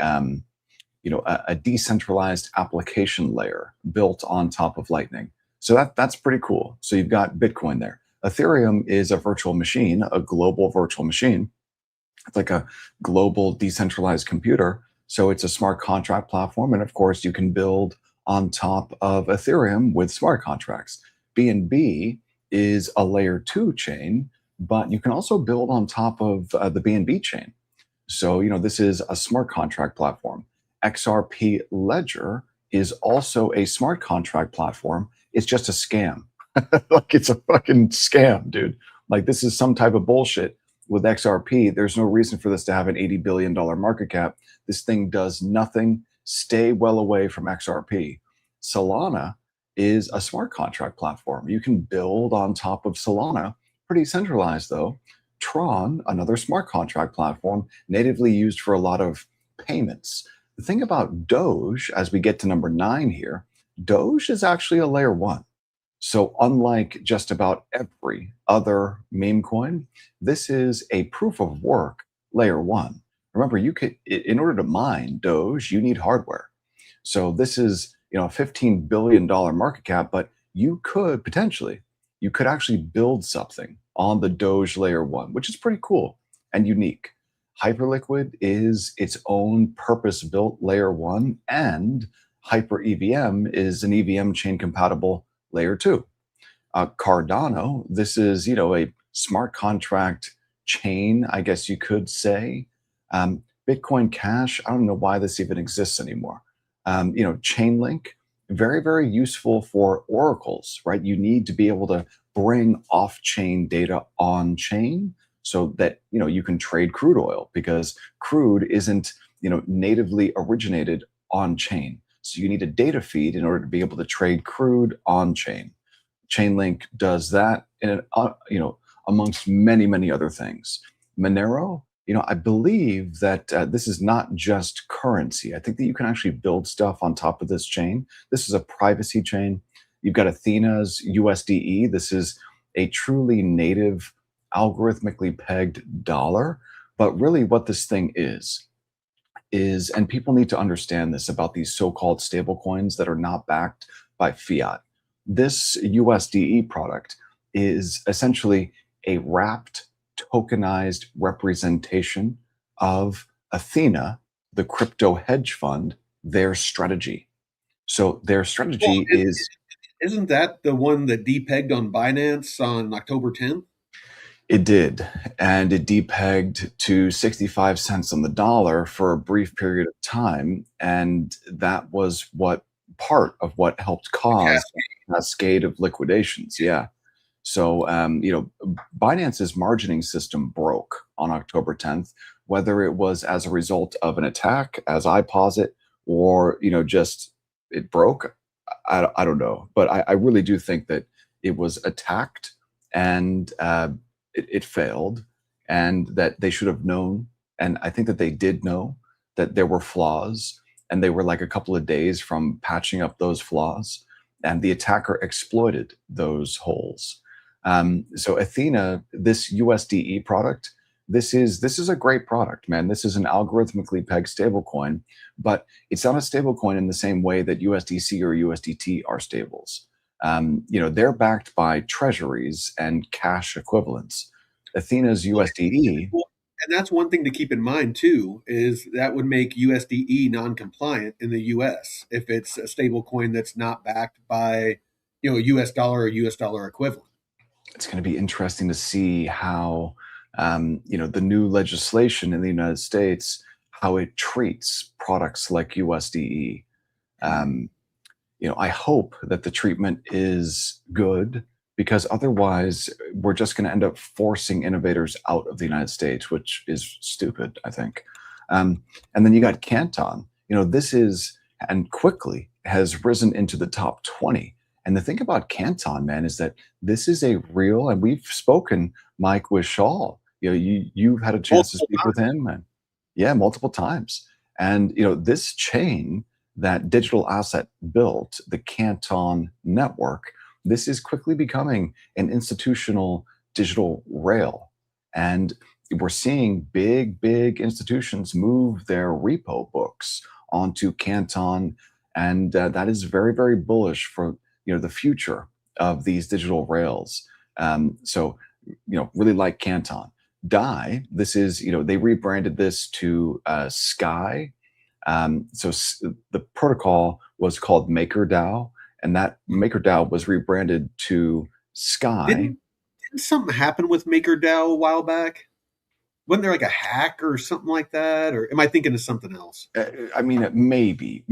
decentralized application layer built on top of Lightning. So that's pretty cool. So you've got Bitcoin there. Ethereum is a virtual machine, a global virtual machine. It's like a global decentralized computer. So it's a smart contract platform. And of course, you can build on top of Ethereum with smart contracts. BNB is a layer two chain, but you can also build on top of the BNB chain. So, this is a smart contract platform. XRP Ledger is also a smart contract platform. It's just a scam. Like, it's a fucking scam, dude. Like, this is some type of bullshit with XRP. There's no reason for this to have an $80 billion market cap. This thing does nothing. Stay well away from XRP. Solana is a smart contract platform. You can build on top of Solana. Pretty centralized, though. Tron, another smart contract platform, natively used for a lot of payments. The thing about Doge, as we get to number 9 here, Doge is actually a layer one. So, unlike just about every other meme coin, this is a proof of work layer one. Remember, in order to mine Doge, you need hardware. So this is, a $15 billion market cap, but you could potentially you could actually build something on the Doge layer one, which is pretty cool and unique. Hyperliquid is its own purpose-built layer one, and Hyper EVM is an EVM chain compatible layer two. Cardano, this is a smart contract chain, I guess you could say. Bitcoin Cash, I don't know why this even exists anymore. Chainlink, very, very useful for oracles, right? You need to be able to bring off-chain data on-chain so that you can trade crude oil, because crude isn't natively originated on-chain. So you need a data feed in order to be able to trade crude on-chain. Chainlink does that, and amongst many, many other things. Monero, I believe that this is not just currency. I think that you can actually build stuff on top of this chain. This is a privacy chain. You've got Athena's USDE. This is a truly native, algorithmically pegged dollar. But really, what this thing is, and people need to understand this about these so-called stable coins that are not backed by fiat. This USDE product is essentially a wrapped, tokenized representation of Athena, the crypto hedge fund, their strategy. So their Well, strategy is. isn't that the one that depegged on Binance on October 10th? It did, and it depegged to 65 cents on the dollar for a brief period of time, and that was part of what helped cause a cascade of liquidations. Yeah. So, Binance's margining system broke on October 10th, whether it was as a result of an attack, as I posit, or, just it broke. I don't know. But I really do think that it was attacked, and it failed, and that they should have known. And I think that they did know that there were flaws, and they were like a couple of days from patching up those flaws, and the attacker exploited those holes. So Athena, this USDE product, this is a great product, man. This is an algorithmically pegged stablecoin, but it's not a stablecoin in the same way that USDC or USDT are stables. They're backed by treasuries and cash equivalents. Athena's USDE. Well, and that's one thing to keep in mind too, is that would make USDE non-compliant in the US if it's a stable coin that's not backed by, a US dollar or US dollar equivalent. It's going to be interesting to see how the new legislation in the United States, how it treats products like USDE. I hope that the treatment is good, because otherwise we're just going to end up forcing innovators out of the United States, which is stupid, I think. And then you got Canton. This is, and quickly has risen into the top 20. And the thing about Canton, man, is that this is a real, and we've spoken, Mike, with Shaw. You've had a chance to speak with him, and yeah, multiple times. And this chain that Digital Asset built, the Canton network, this is quickly becoming an institutional digital rail. And we're seeing big, big institutions move their repo books onto Canton. And that is very, very bullish for the future of these digital rails. So really like Canton. DAI, this is, they rebranded this to Sky. So the protocol was called MakerDAO, and that MakerDAO was rebranded to Sky. Didn't something happen with MakerDAO a while back? Wasn't there like a hack or something like that? Or am I thinking of something else? I mean, maybe,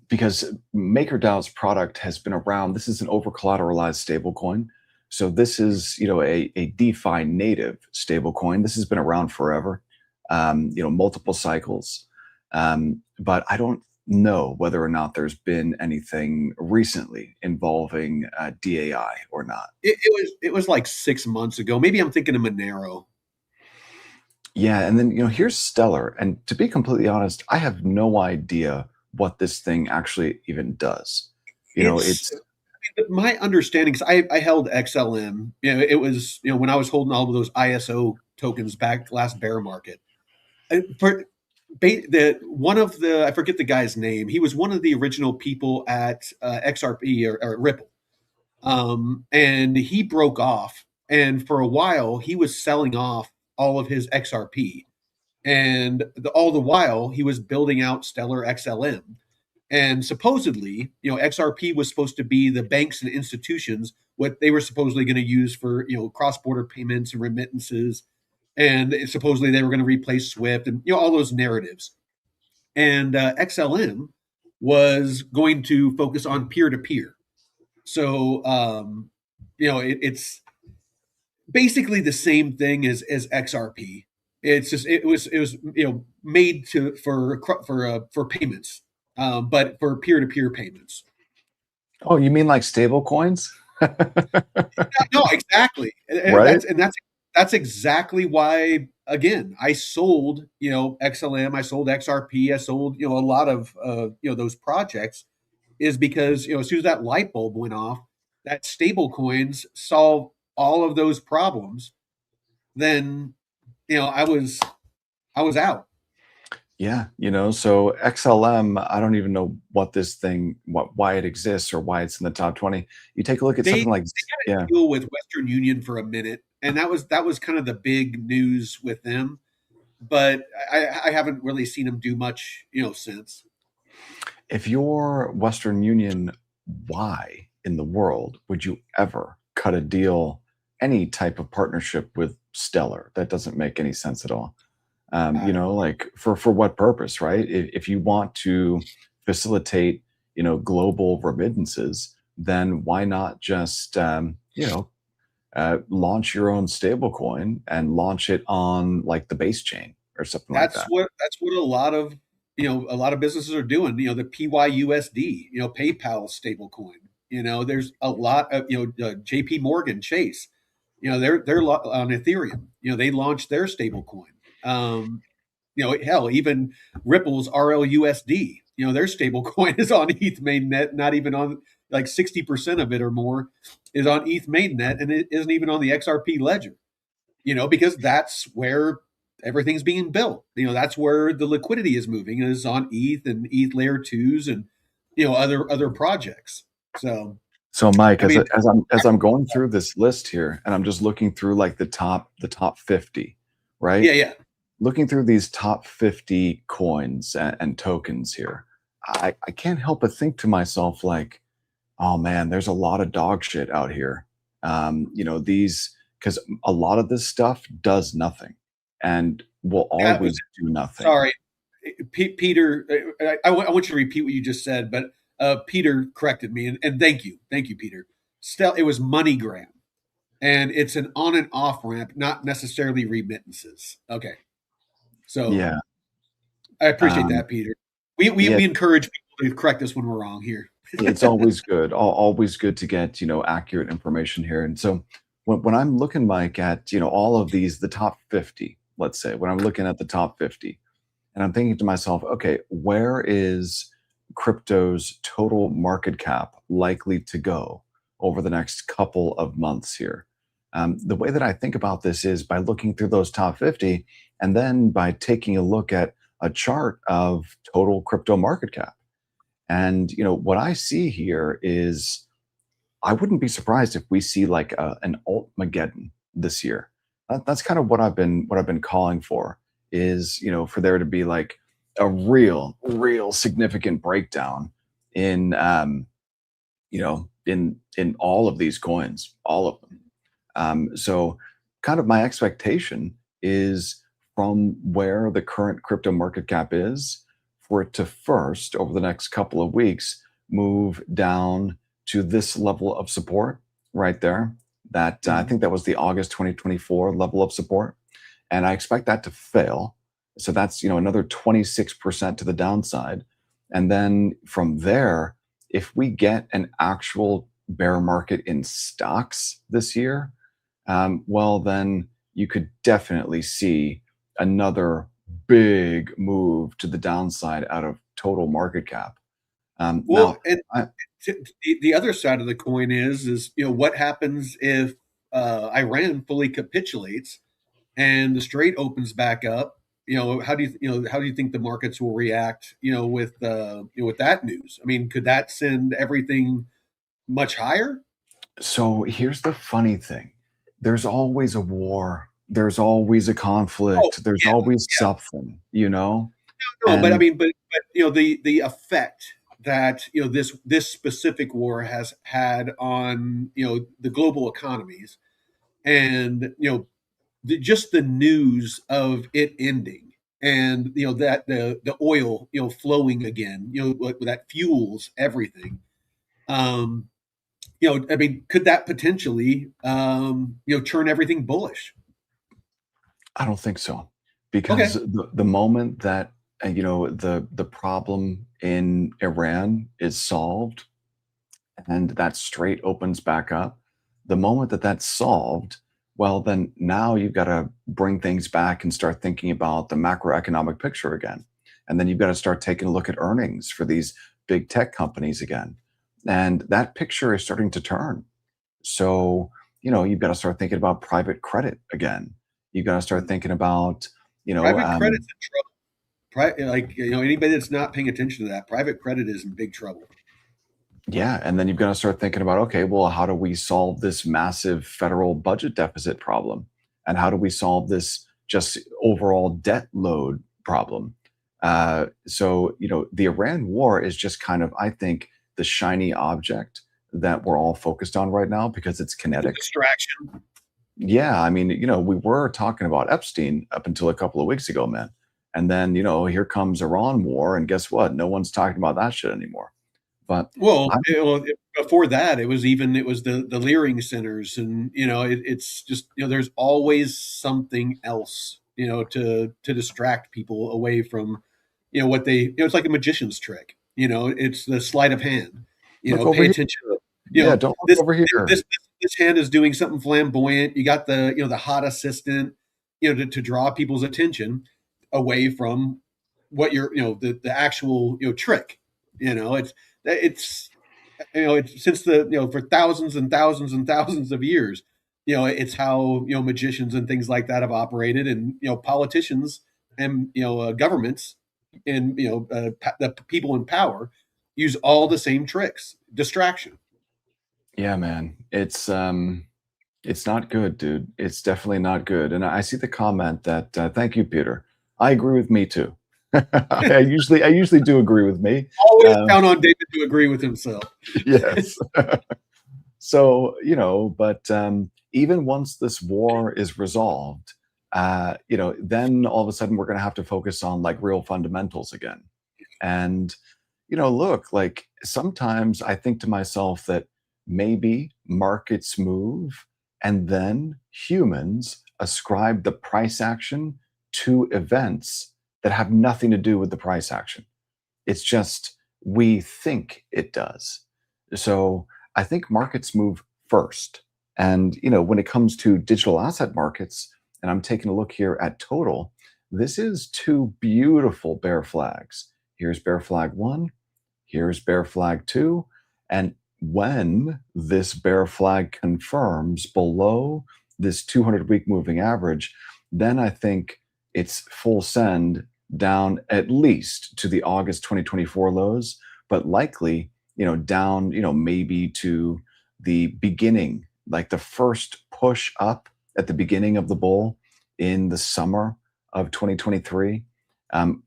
because MakerDAO's product has been around. This is an over collateralized stablecoin. So this is, a DeFi native stablecoin. This has been around forever, multiple cycles. But I don't know whether or not there's been anything recently involving DAI or not. It was like 6 months ago. Maybe I'm thinking of Monero. Yeah, and then here's Stellar, and to be completely honest, I have no idea what this thing actually even does. It's My understanding, because I held XLM. It was when I was holding all of those ISO tokens back last bear market. For one of the, I forget the guy's name. He was one of the original people at XRP or Ripple, And he broke off. And for a while, he was selling off all of his XRP. And all the while, he was building out Stellar XLM. And supposedly, XRP was supposed to be the banks and institutions what they were supposedly going to use for cross-border payments and remittances, and supposedly they were going to replace SWIFT and all those narratives. And XLM was going to focus on peer-to-peer. So it's basically the same thing as XRP. It's just it was made to for payments, but for peer to peer payments. Oh, you mean like stable coins? No, exactly, and Right? that's exactly why. Again, I sold XLM, I sold XRP, I sold a lot of those projects is because as soon as that light bulb went off, that stable coins solve all of those problems. Then I was out. Yeah, so XLM, I don't even know what this thing, why it exists or why it's in the top 20. You take a look at They something like, had a yeah, deal with Western Union for a minute, and that was kind of the big news with them. But I haven't really seen them do much since. if you're Western Union, why in the world would you ever cut a deal, any type of partnership with Stellar? That doesn't make any sense at all. I don't know. Like for what purpose, right? If you want to facilitate, global remittances, then why not just, launch your own stablecoin and launch it on like the base chain or something like that? That's what a lot of businesses are doing. The PYUSD, PayPal stablecoin. There's a lot of JP Morgan Chase. They're on Ethereum. They launched their stablecoin. Hell, even Ripple's RLUSD. Their stable coin is on ETH mainnet, not even on like 60% of it or more is on ETH mainnet, and it isn't even on the XRP ledger. Because that's where everything's being built. That's where the liquidity is moving is on ETH and ETH layer twos and other projects. So So Mike, I mean, as I'm going through this list here, and I'm just looking through like the top 50, right? yeah, yeah. Looking through these top 50 coins and tokens here, I can't help but think to myself, like, oh man, there's a lot of dog shit out here. These, because a lot of this stuff does nothing and will That was always do nothing. sorry, Peter. I want you to repeat what you just said, but Peter corrected me, and thank you, Peter. It was MoneyGram, and it's an on and off ramp, not necessarily remittances. Okay, so Yeah. I appreciate Um, that, Peter. We we, yeah, we encourage people to correct us when we're wrong here. it's always good. Always good to get, accurate information here. And so when I'm looking, Mike, at, all of these, the top 50, let's say, when I'm looking at the top 50, and I'm thinking to myself, okay, where is crypto's total market cap likely to go over the next couple of months here? The way that I think about this is by looking through those top 50 and then by taking a look at a chart of total crypto market cap. And what I see here is I wouldn't be surprised if we see like an alt-mageddon this year. That's kind of what I've been calling for is for there to be like a real significant breakdown in in all of these coins, all of them. So kind of my expectation is from where the current crypto market cap is for it to first over the next couple of weeks move down to this level of support right there. That I Mhm. think that was the August 2024 level of support, and I expect that to fail. So that's another 26% to the downside, and then from there, if we get an actual bear market in stocks this year, well then you could definitely see another big move to the downside out of total market cap. Well, Now, and I, the other side of the coin is what happens if Iran fully capitulates and the strait opens back up. How do you think the markets will react? With that news. I mean, could that send everything much higher? So here's the funny thing. There's always a war. There's always a Oh, conflict. There's yeah, always yeah. something, you know? No, but I And mean, but the effect that this specific war has had on the global economies, and just the news of it ending, and that the oil flowing again, like that fuels everything. Um, I mean, could that potentially turn everything bullish? I don't think so. Okay, Because the moment that the problem in Iran is solved and that strait opens back up, the moment that that's solved, well, then now you've got to bring things back and start thinking about the macroeconomic picture again. And then you've got to start taking a look at earnings for these big tech companies again. And that picture is starting to turn. So, you've got to start thinking about private credit again. You've got to start thinking about, you know, private credit's um, in trouble. Like anybody that's not paying attention to that, private credit is in big trouble. yeah, and then you've got to start thinking about, okay, well, how do we solve this massive federal budget deficit problem? And how do we solve this just overall debt load problem? So, the Iran war is just kind of, I think, the shiny object that we're all focused on right now because it's It's a kinetic. distraction. Yeah, I mean, we were talking about Epstein up until a couple of weeks ago, man. And then, here comes Iran war, and guess what? No one's talking about that shit anymore. But Well, I'm before that, it was the Leering centers, and it's just there's always something else to distract people away from what they it's like a magician's trick. It's the sleight of hand. look over Pay here. attention. Yeah, don't look This over here. this this hand is doing something flamboyant. You got the hot assistant to draw people's attention away from what you're the actual trick. It's it's since the for thousands and thousands and thousands of years. It's how magicians and things like that have operated, and politicians and governments and the people in power use all the same tricks. Distraction. Yeah, man. It's not good, dude. It's definitely not good. And I see the comment that thank you, Peter. I agree with me too. I usually do agree with me. Always Um, count on David to agree with himself. yes. So, but even once this war is resolved, then all of a sudden we're going to have to focus on like real fundamentals again. And, look, like sometimes I think to myself that maybe markets move and then humans ascribe the price action to events that have nothing to do with the price action. It's just we think it does. So I think markets move first. And when it comes to digital asset markets, and I'm taking a look here at total, this is two beautiful bear flags. Here's bear flag one, here's bear flag two. And when this bear flag confirms below this 200-week moving average, then I think it's full send down at least to the August 2024 lows, but likely, down, maybe to the beginning, like the first push up at the beginning of the bull in the summer of 2023.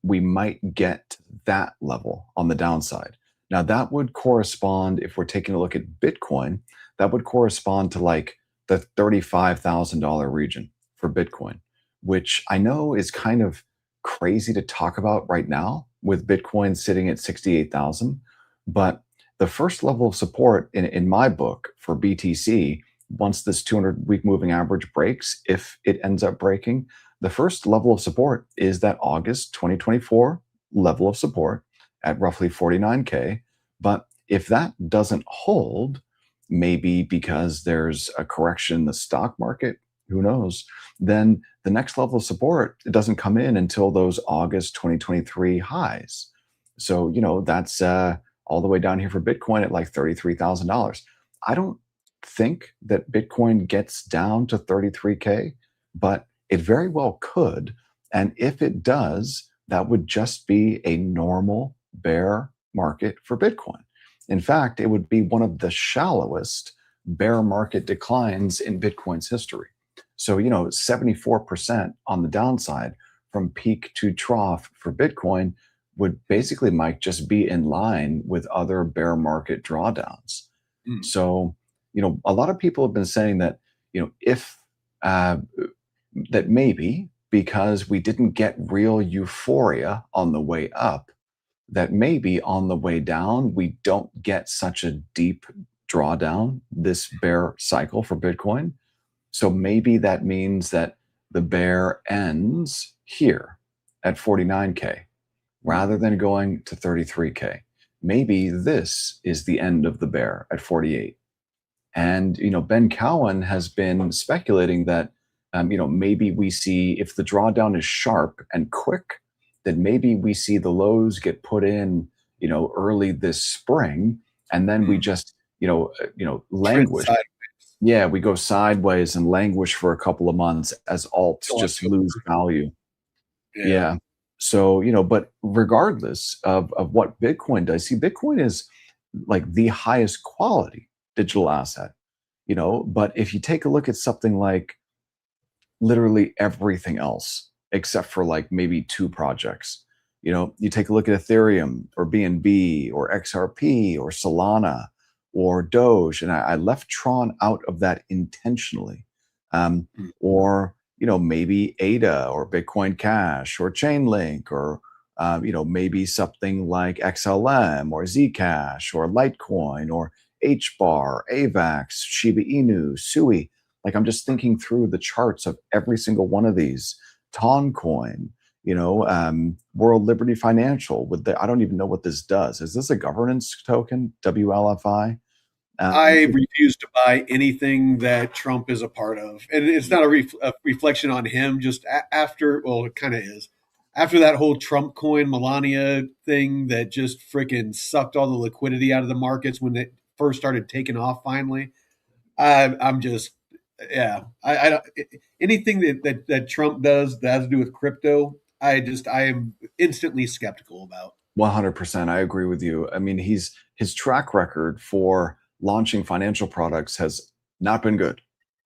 We might get that level on the downside. Now, that would correspond, if we're taking a look at Bitcoin, that would correspond to like the $35,000 region for Bitcoin, which I know is kind of crazy to talk about right now with Bitcoin sitting at 68,000. But the first level of support in my book for BTC, once this 200-week moving average breaks, if it ends up breaking, the first level of support is that August 2024 level of support at roughly 49K. But if that doesn't hold, maybe because there's a correction in the stock market, who knows, then the next level of support, it doesn't come in until those August 2023 highs. So, that's all the way down here for Bitcoin at like $33,000. I don't think that Bitcoin gets down to 33K, but it very well could. And if it does, that would just be a normal bear market for Bitcoin. In fact, it would be one of the shallowest bear market declines in Bitcoin's history. So, 74% on the downside from peak to trough for Bitcoin would basically, Mike, just be in line with other bear market drawdowns. Mm. So, a lot of people have been saying that, if uh, that maybe because we didn't get real euphoria on the way up, that maybe on the way down, we don't get such a deep drawdown this bear cycle for Bitcoin. So maybe that means that the bear ends here at 49K rather than going to 33K. Maybe this is the end of the bear at 48. And Ben Cowan has been speculating that maybe we see, if the drawdown is sharp and quick, then maybe we see the lows get put in early this spring, and then we just Trend languish. sideways. Yeah, we go sideways and languish for a couple of months as alts Till just lose October. value. Yeah. Yeah. So, but regardless of what Bitcoin does, see, Bitcoin is like the highest quality digital asset, but if you take a look at something like literally everything else, except for like maybe two projects, you take a look at Ethereum or BNB or XRP or Solana or Doge, and I left Tron out of that intentionally. Mm. Or maybe ADA or Bitcoin Cash or Chainlink or maybe something like XLM or Zcash or Litecoin or HBAR, AVAX, Shiba Inu, Sui. Like, I'm just thinking through the charts of every single one of these. Toncoin, World Liberty Financial. I don't even know what this does. Is this a governance token? WLFI? I refuse to buy anything that Trump is a part of, and it's not a reflection on him. Just after, well, it kind of is. After that whole Trump coin Melania thing that just freaking sucked all the liquidity out of the markets when it first started taking off. Finally, I'm just, yeah. I don't, anything that Trump does that has to do with crypto. I am instantly skeptical about. 100%. I agree with you. I mean, his track record for launching financial products has not been good.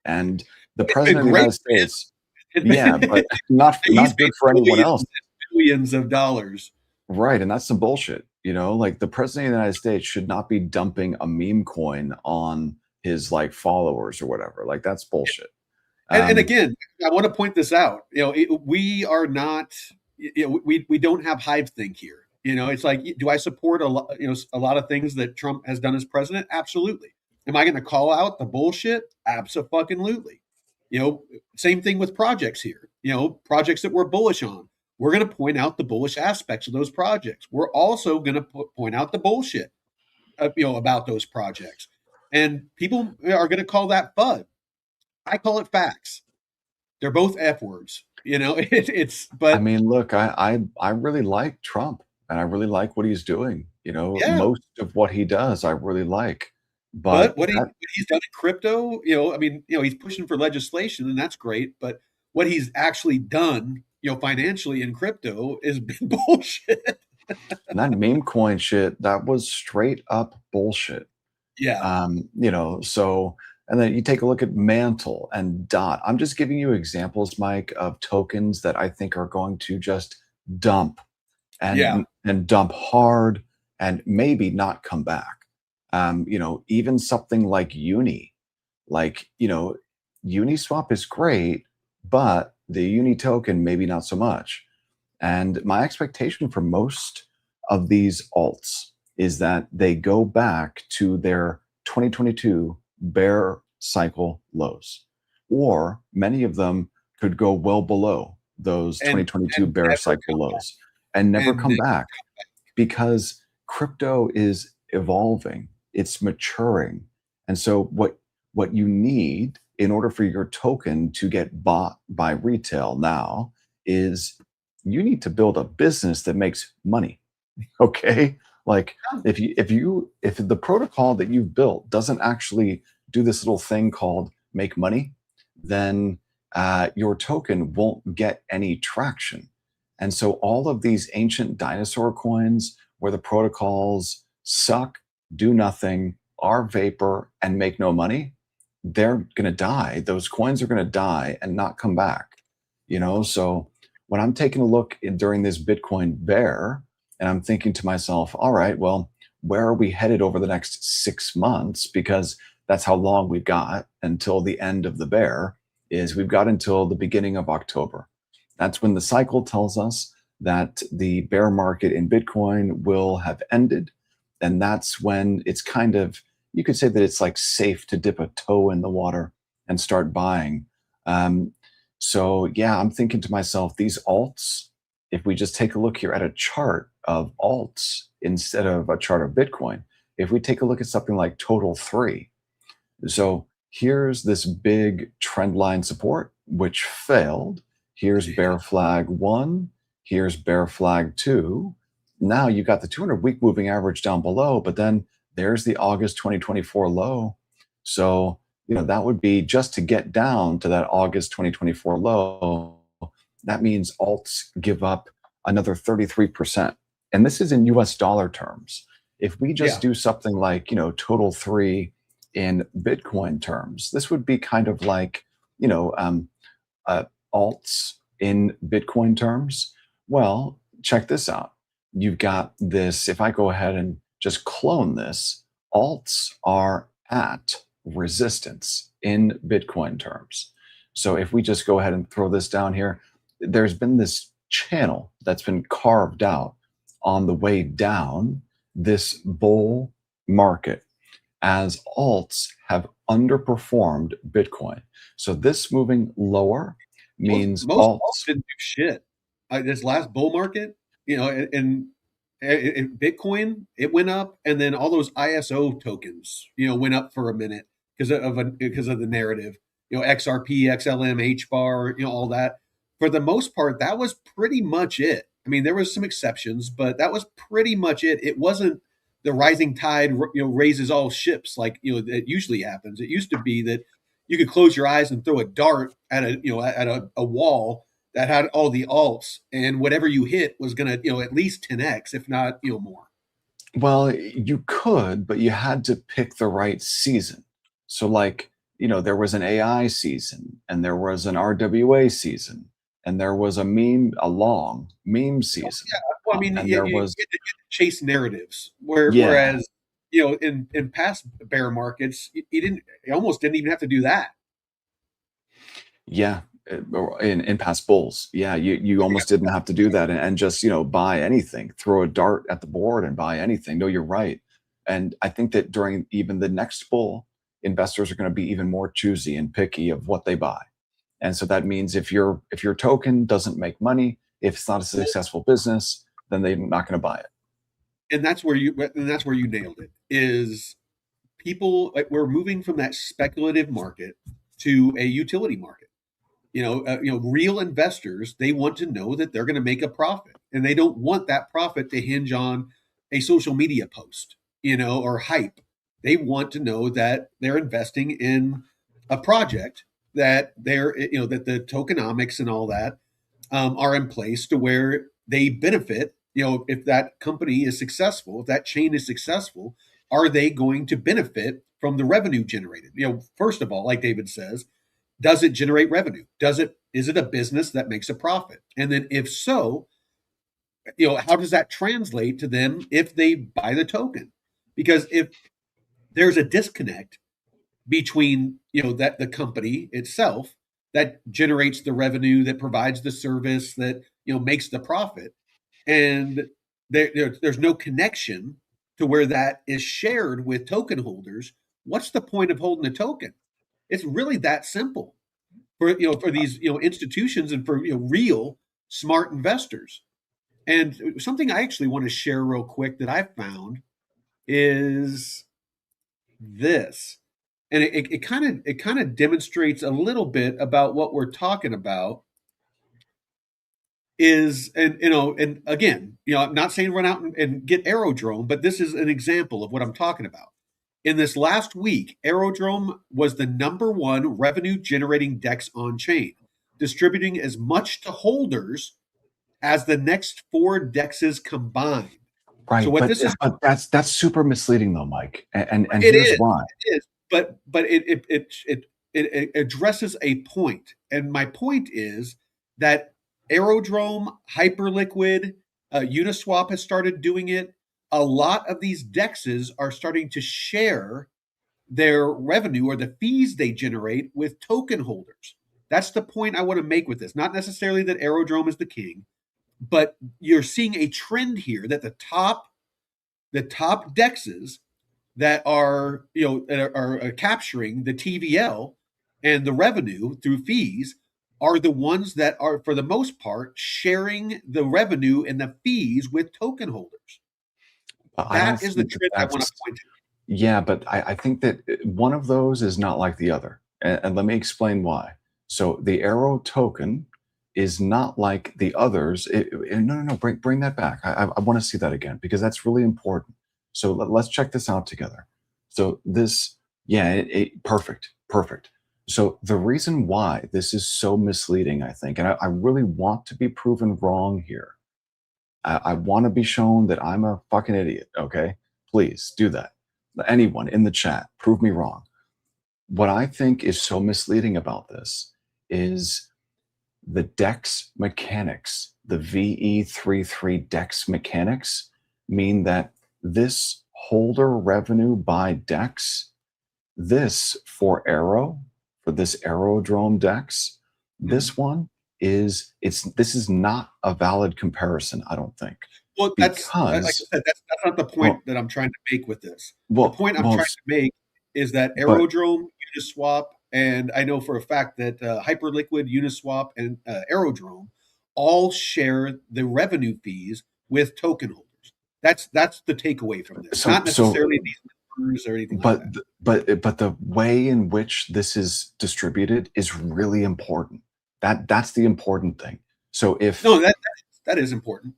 And the It's been president of the great. United States, It's yeah, but been, he's not made good for anyone billions else. and billions of dollars. Right. And that's some bullshit. Like, the president of the United States should not be dumping a meme coin on his like followers or whatever. Like, that's bullshit. And Um, again, I want to point this out. We are not. We don't have hive think here. It's like, do I support a lot of things that Trump has done as president? Absolutely. Am I going to call out the bullshit? Absolutely. You know, Same thing with projects here. Projects that we're bullish on. We're going to point out the bullish aspects of those projects. We're also going to point out the bullshit, about those projects. And people are going to call that FUD. I call it facts. They're both F words. I But mean, look, I really like Trump and I really like what he's doing. yeah, Most of what he does, I really like. but But what he's done in crypto, I mean, he's pushing for legislation and that's great. But what he's actually done, financially in crypto is been bullshit. that meme coin shit, that was straight up bullshit. Yeah. So, and then you take a look at Mantle and Dot. I'm just giving you examples, Mike, of tokens that I think are going to just dump Yeah. and dump hard and maybe not come back. Even something like like, Uniswap is great, but the Uni token, maybe not so much. And my expectation for most of these alts is that they go back to their 2022 bear cycle lows, or many of them could go well below those And 2022 and bear never cycle come back. lows and never And come back, because crypto is evolving, it's maturing. And so what you need in order for your token to get bought by retail now is you need to build a business that makes money. Okay? Like, if the protocol that you've built doesn't actually do this little thing called make money, then your token won't get any traction. And so all of these ancient dinosaur coins where the protocols suck, do nothing, are vapor and make no money, they're going to die. Those coins are going to die and not come back. So when I'm taking a look during this Bitcoin bear, and I'm thinking to myself, all right, well, where are we headed over the next 6 months? Because that's how long we've got until the end of the bear. Is we've got until the beginning of October. That's when the cycle tells us that the bear market in Bitcoin will have ended. And that's when it's kind of, you could say that it's like safe to dip a toe in the water and start buying. So yeah, I'm thinking to myself, these alts, if we just take a look here at a chart of alts instead of a chart of Bitcoin, if we take a look at something like Total 3, so here's this big trend line support, which failed. Here's bear flag 1. Here's bear flag 2. Now you got the 200-week moving average down below, but then there's the August 2024 low. So, that would be just to get down to that August 2024 low. That means alts give up another 33%. And this is in US dollar terms. If we just do something like, Total 3 in Bitcoin terms, this would be kind of like, alts in Bitcoin terms. Well, check this out. You've got this, if I go ahead and just clone this, alts are at resistance in Bitcoin terms. So if we just go ahead and throw this down here, there's been this channel that's been carved out on the way down this bull market as alts have underperformed Bitcoin. So this moving lower means most alts didn't do shit. This last bull market, and Bitcoin, it went up, and then all those ISO tokens, went up for a minute because of the narrative. XRP, XLM, HBAR, all that. For the most part, that was pretty much it. I mean, there was some exceptions, but that was pretty much it. It wasn't the rising tide, raises all ships like it usually happens. It used to be that you could close your eyes and throw a dart at a wall that had all the alts, and whatever you hit was going to at least 10x, if not more. Well, you could, but you had to pick the right season. So, like, there was an AI season, and there was an RWA season, and there was a long meme season. Yeah, well, I mean, And you, there you was, get to chase narratives, yeah, whereas in past bear markets, you almost didn't even have to do that. yeah, or in past bulls. Yeah, you almost didn't have to do that and just, buy anything, throw a dart at the board and buy anything. No, you're right. And I think that during even the next bull, investors are going to be even more choosy and picky of what they buy. And so that means if your token doesn't make money, if it's not a successful business, then they're not going to buy it. And that's where you nailed it. Is people, like, we're moving from that speculative market to a utility market. Real investors, they want to know that they're going to make a profit, and they don't want that profit to hinge on a social media post, or hype. They want to know that they're investing in a project, that that the tokenomics and all that are in place to where they benefit. If that company is successful, if that chain is successful, are they going to benefit from the revenue generated? First of all, like David says, does it generate revenue? Is it a business that makes a profit? And then if so, how does that translate to them if they buy the token? Because if there's a disconnect between that the company itself that generates the revenue, that provides the service, that makes the profit, and there's no connection to where that is shared with token holders, what's the point of holding a token? It's really that simple for these institutions, and for real smart investors. And something I actually want to share real quick that I found is this, and it kind of demonstrates a little bit about what we're talking about. Is and again, I'm not saying run out and get Aerodrome, but this is an example of what I'm talking about. In this last week, Aerodrome was the number one revenue generating DEX on chain, distributing as much to holders as the next four DEXs combined. So Right, what this is, but that's super misleading though, Mike, and it here's is, why. it is, but it addresses a point, and my point is that Aerodrome, Hyperliquid, Uniswap has started doing it. A lot of these dexes are starting to share their revenue or the fees they generate with token holders. That's the point I want to make with this. Not necessarily that Aerodrome is the king, but you're seeing a trend here that the top dexes that are are capturing the TVL and the revenue through fees are the ones that are, for the most part, sharing the revenue and the fees with token holders. But I don't That is the think that trend I want to that's point to. yeah, but I think that one of those is not like the other, and let me explain why. So the Arrow token is not like the others. No, no, no, bring that back. I want to see that again because that's really important. So let's check this out together. So this, yeah, perfect, perfect. So the reason why this is so misleading, I think, and I really want to be proven wrong here. I want to be shown that I'm a fucking idiot. Okay, please do that. Anyone in the chat, prove me wrong. What I think is so misleading about this is the DEX mechanics, the VE33 DEX mechanics mean that this holder revenue by DEX, this for Arrow, for this Aerodrome DEX, Mhm. this one this is not a valid comparison, I don't think. Well, that's like I Because said, that's not the point well that I'm trying to make with this. The well point I'm well trying to make is that but Aerodrome, Uniswap, and I know for a fact that Hyperliquid, Uniswap, and Aerodrome all share the revenue fees with token holders. That's the takeaway from this. so Not so necessarily these numbers or anything like but that. but the way in which this is distributed is really important. That's the important thing. So if No, that is important.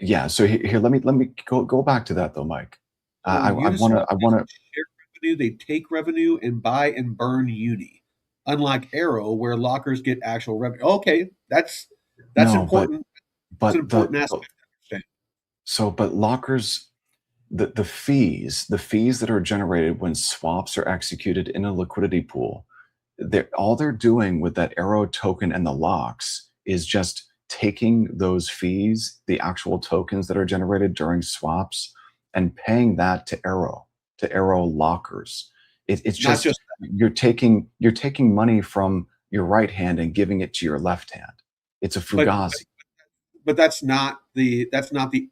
yeah, so here let me go back to that though, Mike. On I Uniswap, they want to share revenue, they take revenue and buy and burn Uni. Unlike Arrow, where lockers get actual revenue. Okay, that's no, important. That's an but important aspect to understand. but lockers the fees that are generated when swaps are executed in a liquidity pool, they're doing with that Arrow token and the locks is just taking those fees, the actual tokens that are generated during swaps, and paying that to Arrow lockers. It's Not just just you're taking money from your right hand and giving it to your left hand. It's a but fugazi. but that's not the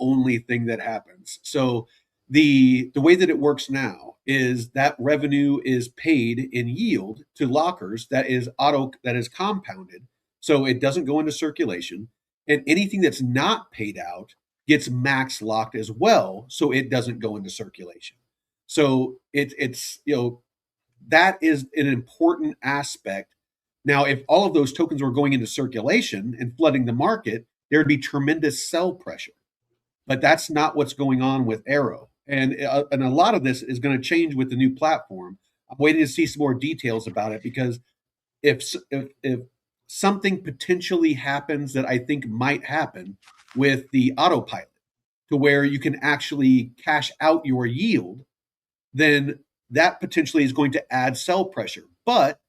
only thing that happens. So the way that it works now is that revenue is paid in yield to lockers that is compounded, so it doesn't go into circulation, and anything that's not paid out gets max locked as well, so it doesn't go into circulation. So it's that is an important aspect. Now, if all of those tokens were going into circulation and flooding the market, there would be tremendous sell pressure. But that's not what's going on with Arrow. And a lot of this is going to change with the new platform. I'm waiting to see some more details about it because if something potentially happens that I think might happen with the autopilot to where you can actually cash out your yield, then that potentially is going to add sell pressure. But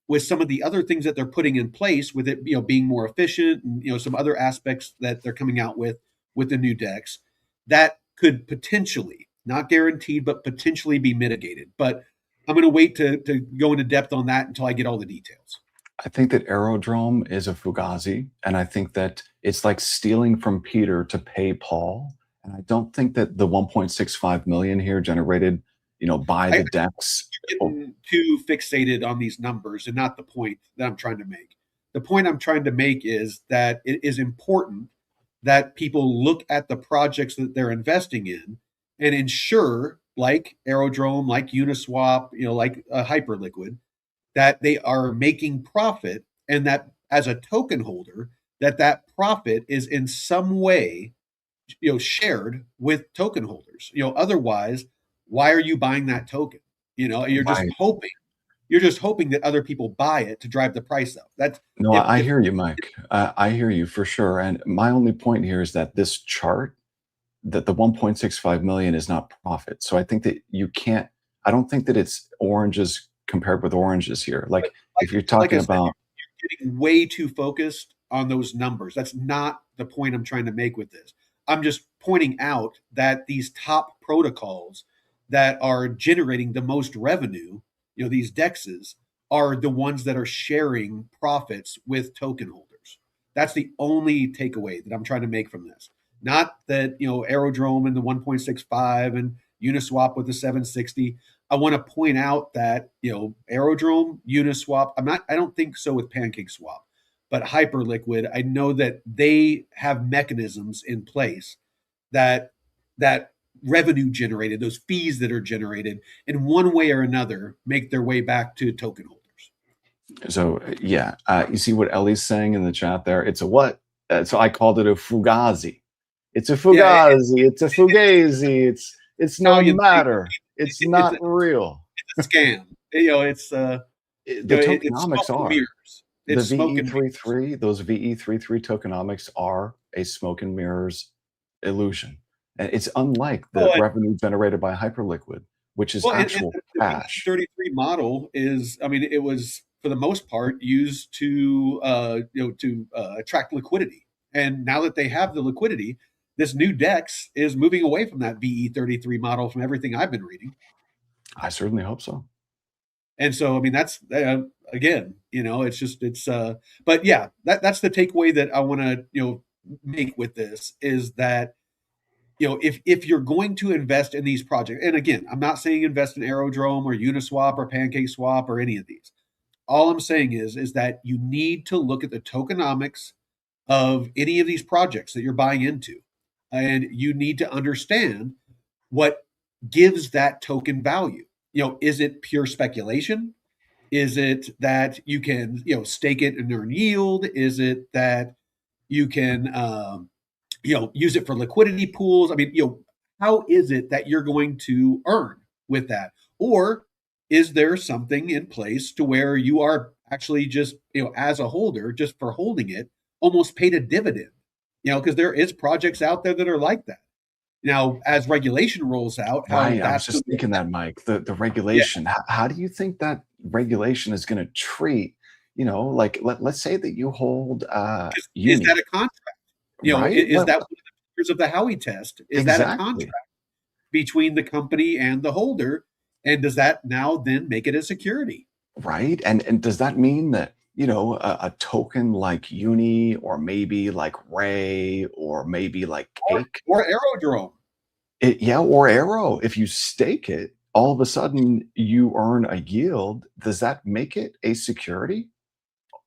with some of the other things that they're putting in place, with it being more efficient, and some other aspects that they're coming out with the new decks, that could potentially, not guaranteed, but potentially be mitigated. But I'm going to wait to go into depth on that until I get all the details. I think that Aerodrome is a fugazi, and I think that it's like stealing from Peter to pay Paul. And I don't think that the 1.65 million here generated, by I the decks. Oh, getting too fixated on these numbers and not the point that I'm trying to make. The point I'm trying to make is that it is important that people look at the projects that they're investing in and ensure, like Aerodrome, like Uniswap, like Hyperliquid, that they are making profit, and that as a token holder, that profit is in some way shared with token holders. Otherwise, why are you buying that token? You're just right. hoping that other people buy it to drive the price up. That's No, I if hear you, Mike. I hear you for sure. And my only point here is that this chart that the 1.65 million is not profit. So I think that you can't. I don't think that it's oranges compared with oranges here. But Like if you're like I talking said, about you're getting way too focused on those numbers. That's not the point I'm trying to make with this. I'm just pointing out that these top protocols that are generating the most revenue, these dexes, are the ones that are sharing profits with token holders. That's the only takeaway that I'm trying to make from this. Not that, Aerodrome and the 1.65 and Uniswap with the 760. I want to point out that, Aerodrome, Uniswap, I don't think so with PancakeSwap, but Hyperliquid, I know that they have mechanisms in place that that revenue generated, those fees that are generated in one way or another make their way back to token holders. so yeah, you see what Ellie's saying in the chat there? It's a what? So I called it a fugazi. It's a Yeah, fugazi. It's a fugazi. It's no Italian thing. matter. It's It's not real. a scam. It's The it's tokenomics smoke and are mirrors. the It's smoke and mirrors. VE33. Those VE33 tokenomics are a smoke and mirrors illusion, and it's unlike the Well, revenue generated by Hyperliquid, which is and actual the cash. VE33 model is, I mean, it was for the most part used to attract liquidity, and now that they have the liquidity, this new DEX is moving away from that VE33 model. From everything I've been reading, I certainly hope so. and so I mean that's again, but yeah, that's the takeaway that I want to make with this is that if you're going to invest in these projects, and again, I'm not saying invest in Aerodrome or Uniswap or PancakeSwap or any of these. All I'm saying is that you need to look at the tokenomics of any of these projects that you're buying into, and you need to understand what gives that token value. Is it pure speculation? Is it that you can stake it and earn yield? Is it that you can use it for liquidity pools? I mean, how is it that you're going to earn with that? Or is there something in place to where you are actually just, as a holder, just for holding it, almost paid a dividend? Because there is projects out there that are like that. Now, as regulation rolls out, how Right. I was that's going just to thinking that, Mike. The yeah, regulation. How do you think that regulation is going to treat? Like let's say that you hold is that Uni, a contract? right? Is that one of the features of the Howey test? Is that a contract Exactly. between the company and the holder? And does that now then make it a security? Right. And does that mean that, a token like Uni or maybe like Ray or maybe like Cake, Or Aerodrome? yeah, or Arrow, if you stake it, all of a sudden you earn a yield. Does that make it a security?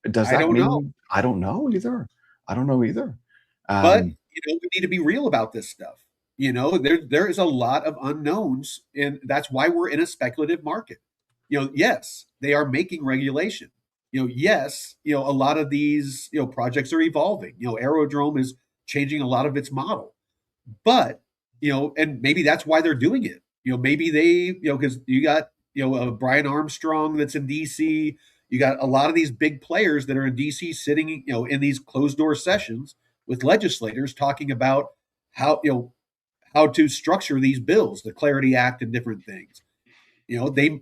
Does I that don't know. mean I don't know either. I don't know either. But Um, we need to be real about this stuff. There is a lot of unknowns, and that's why we're in a speculative market. Yes, they are making regulation. Yes, a lot of these projects are evolving. Aerodrome is changing a lot of its model, but and maybe that's why they're doing it. Maybe they, because you got Brian Armstrong that's in DC. You got a lot of these big players that are in DC sitting, in these closed door sessions with legislators talking about how to structure these bills, the Clarity Act and different things. They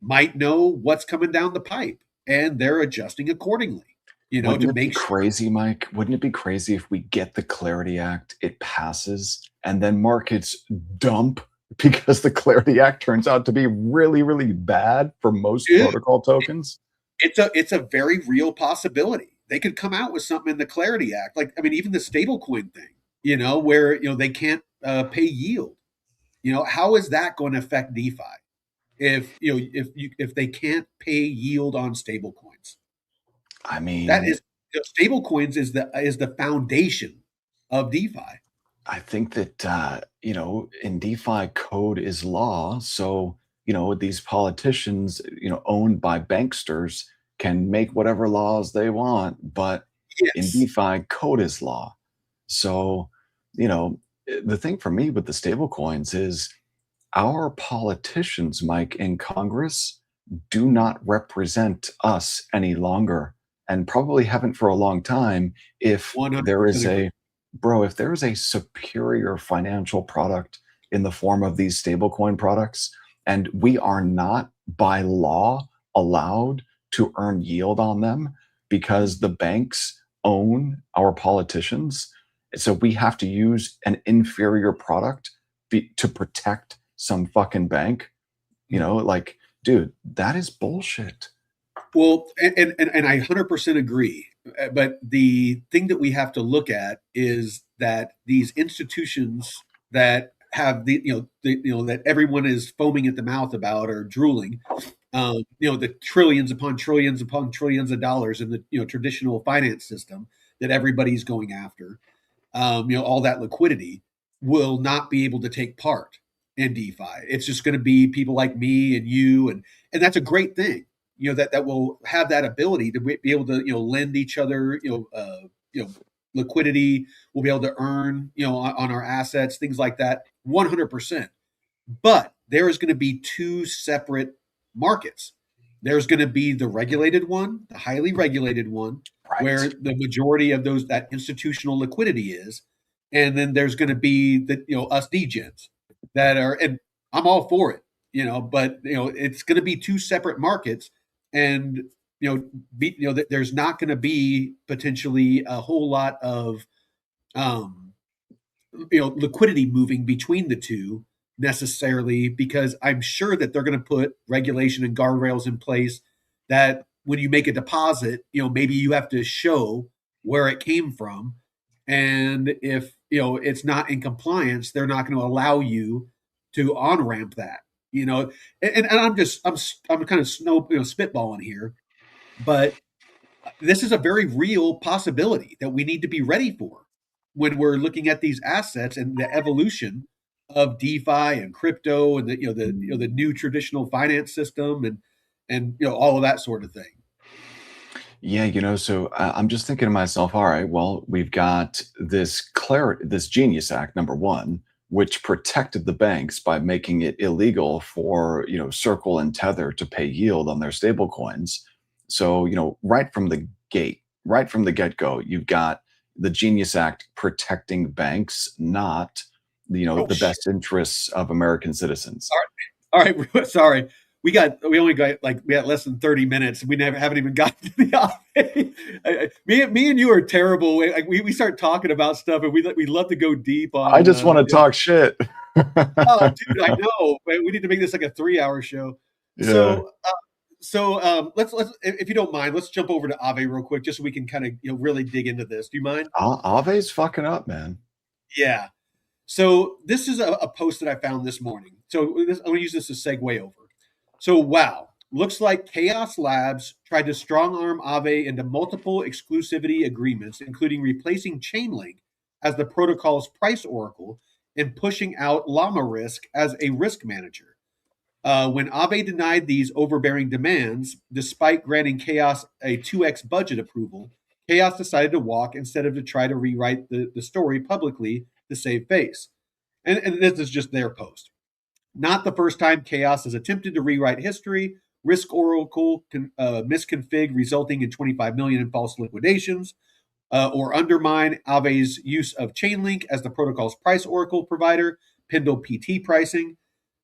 might know what's coming down the pipe and they're adjusting accordingly, wouldn't to it be make sure. crazy, Mike? Wouldn't it be crazy if we get the Clarity Act, it passes, and then markets dump because the Clarity Act turns out to be really, really bad for most Dude, protocol tokens? it's a very real possibility. They could come out with something in the Clarity Act, like I mean, even the stablecoin thing, where they can't pay yield. How is that going to affect DeFi if they can't pay yield on stablecoins? I That mean, is stablecoins is the foundation of DeFi. I think that in DeFi, code is law. So these politicians, owned by banksters, can make whatever laws they want. But in Yes, DeFi, code is law. So the thing for me with the stable coins is our politicians, Mike, in Congress do not represent us any longer, and probably haven't for a long time. If there 100% is agree. bro, if there's a superior financial product in the form of these stablecoin products, and we are not by law allowed to earn yield on them because the banks own our politicians, so we have to use an inferior product to protect some fucking bank, like, dude, that is bullshit. Well, and I 100% agree. But the thing that we have to look at is that these institutions that have that everyone is foaming at the mouth about or drooling, the trillions upon trillions of dollars in the traditional finance system that everybody's going after, all that liquidity will not be able to take part in DeFi. It's just going to be people like me and you, and that's a great thing. That will have that ability to be able to lend each other liquidity. We'll be able to earn on our assets, things like that, 100%. But there is going to be two separate markets. There's going to be the regulated one, the highly regulated one, where Right. the majority of that institutional liquidity is, and then there's going to be the us degens that are, and I'm all for it, but it's going to be two separate markets, and there's not going to be potentially a whole lot of um, liquidity moving between the two necessarily, because I'm sure that they're going to put regulation and guardrails in place that when you make a deposit, maybe you have to show where it came from. And if, it's not in compliance, they're not going to allow you to on ramp that, and I'm kind of spitballing here, but this is a very real possibility that we need to be ready for when we're looking at these assets and the evolution of DeFi and crypto and the new traditional finance system and all of that sort of thing. Yeah, so I'm just thinking to myself, all right, well, we've got this Genius Act, number one, which protected the banks by making it illegal for, Circle and Tether to pay yield on their stable coins. So, right from the get-go, you've got the Genius Act protecting banks, not, Oh the shit! best interests of American citizens. All right, sorry. We only got we had less than 30 minutes. We never haven't even gotten to the Aave. Me and you are terrible. We start talking about stuff and we love to go deep I on. just want to talk shit. Oh, dude, I know. We need to make this like a 3-hour show. Yeah. Let's if you don't mind, let's jump over to Aave real quick, just so we can kind of really dig into this. Do you mind? Aave's fucking up, man. Yeah. So this is a post that I found this morning. I'm going to use this as segue over. So wow, looks like Chaos Labs tried to strong arm Aave into multiple exclusivity agreements, including replacing Chainlink as the protocol's price oracle and pushing out Llama Risk as a risk manager. When Aave denied these overbearing demands, despite granting Chaos a 2x budget approval, Chaos decided to walk instead of to try to rewrite the story publicly to save face. And this is just their post. Not the first time Chaos has attempted to rewrite history. Risk Oracle misconfig, resulting in 25 million in false liquidations, or undermine Aave's use of Chainlink as the protocol's price oracle provider, Pendle PT pricing.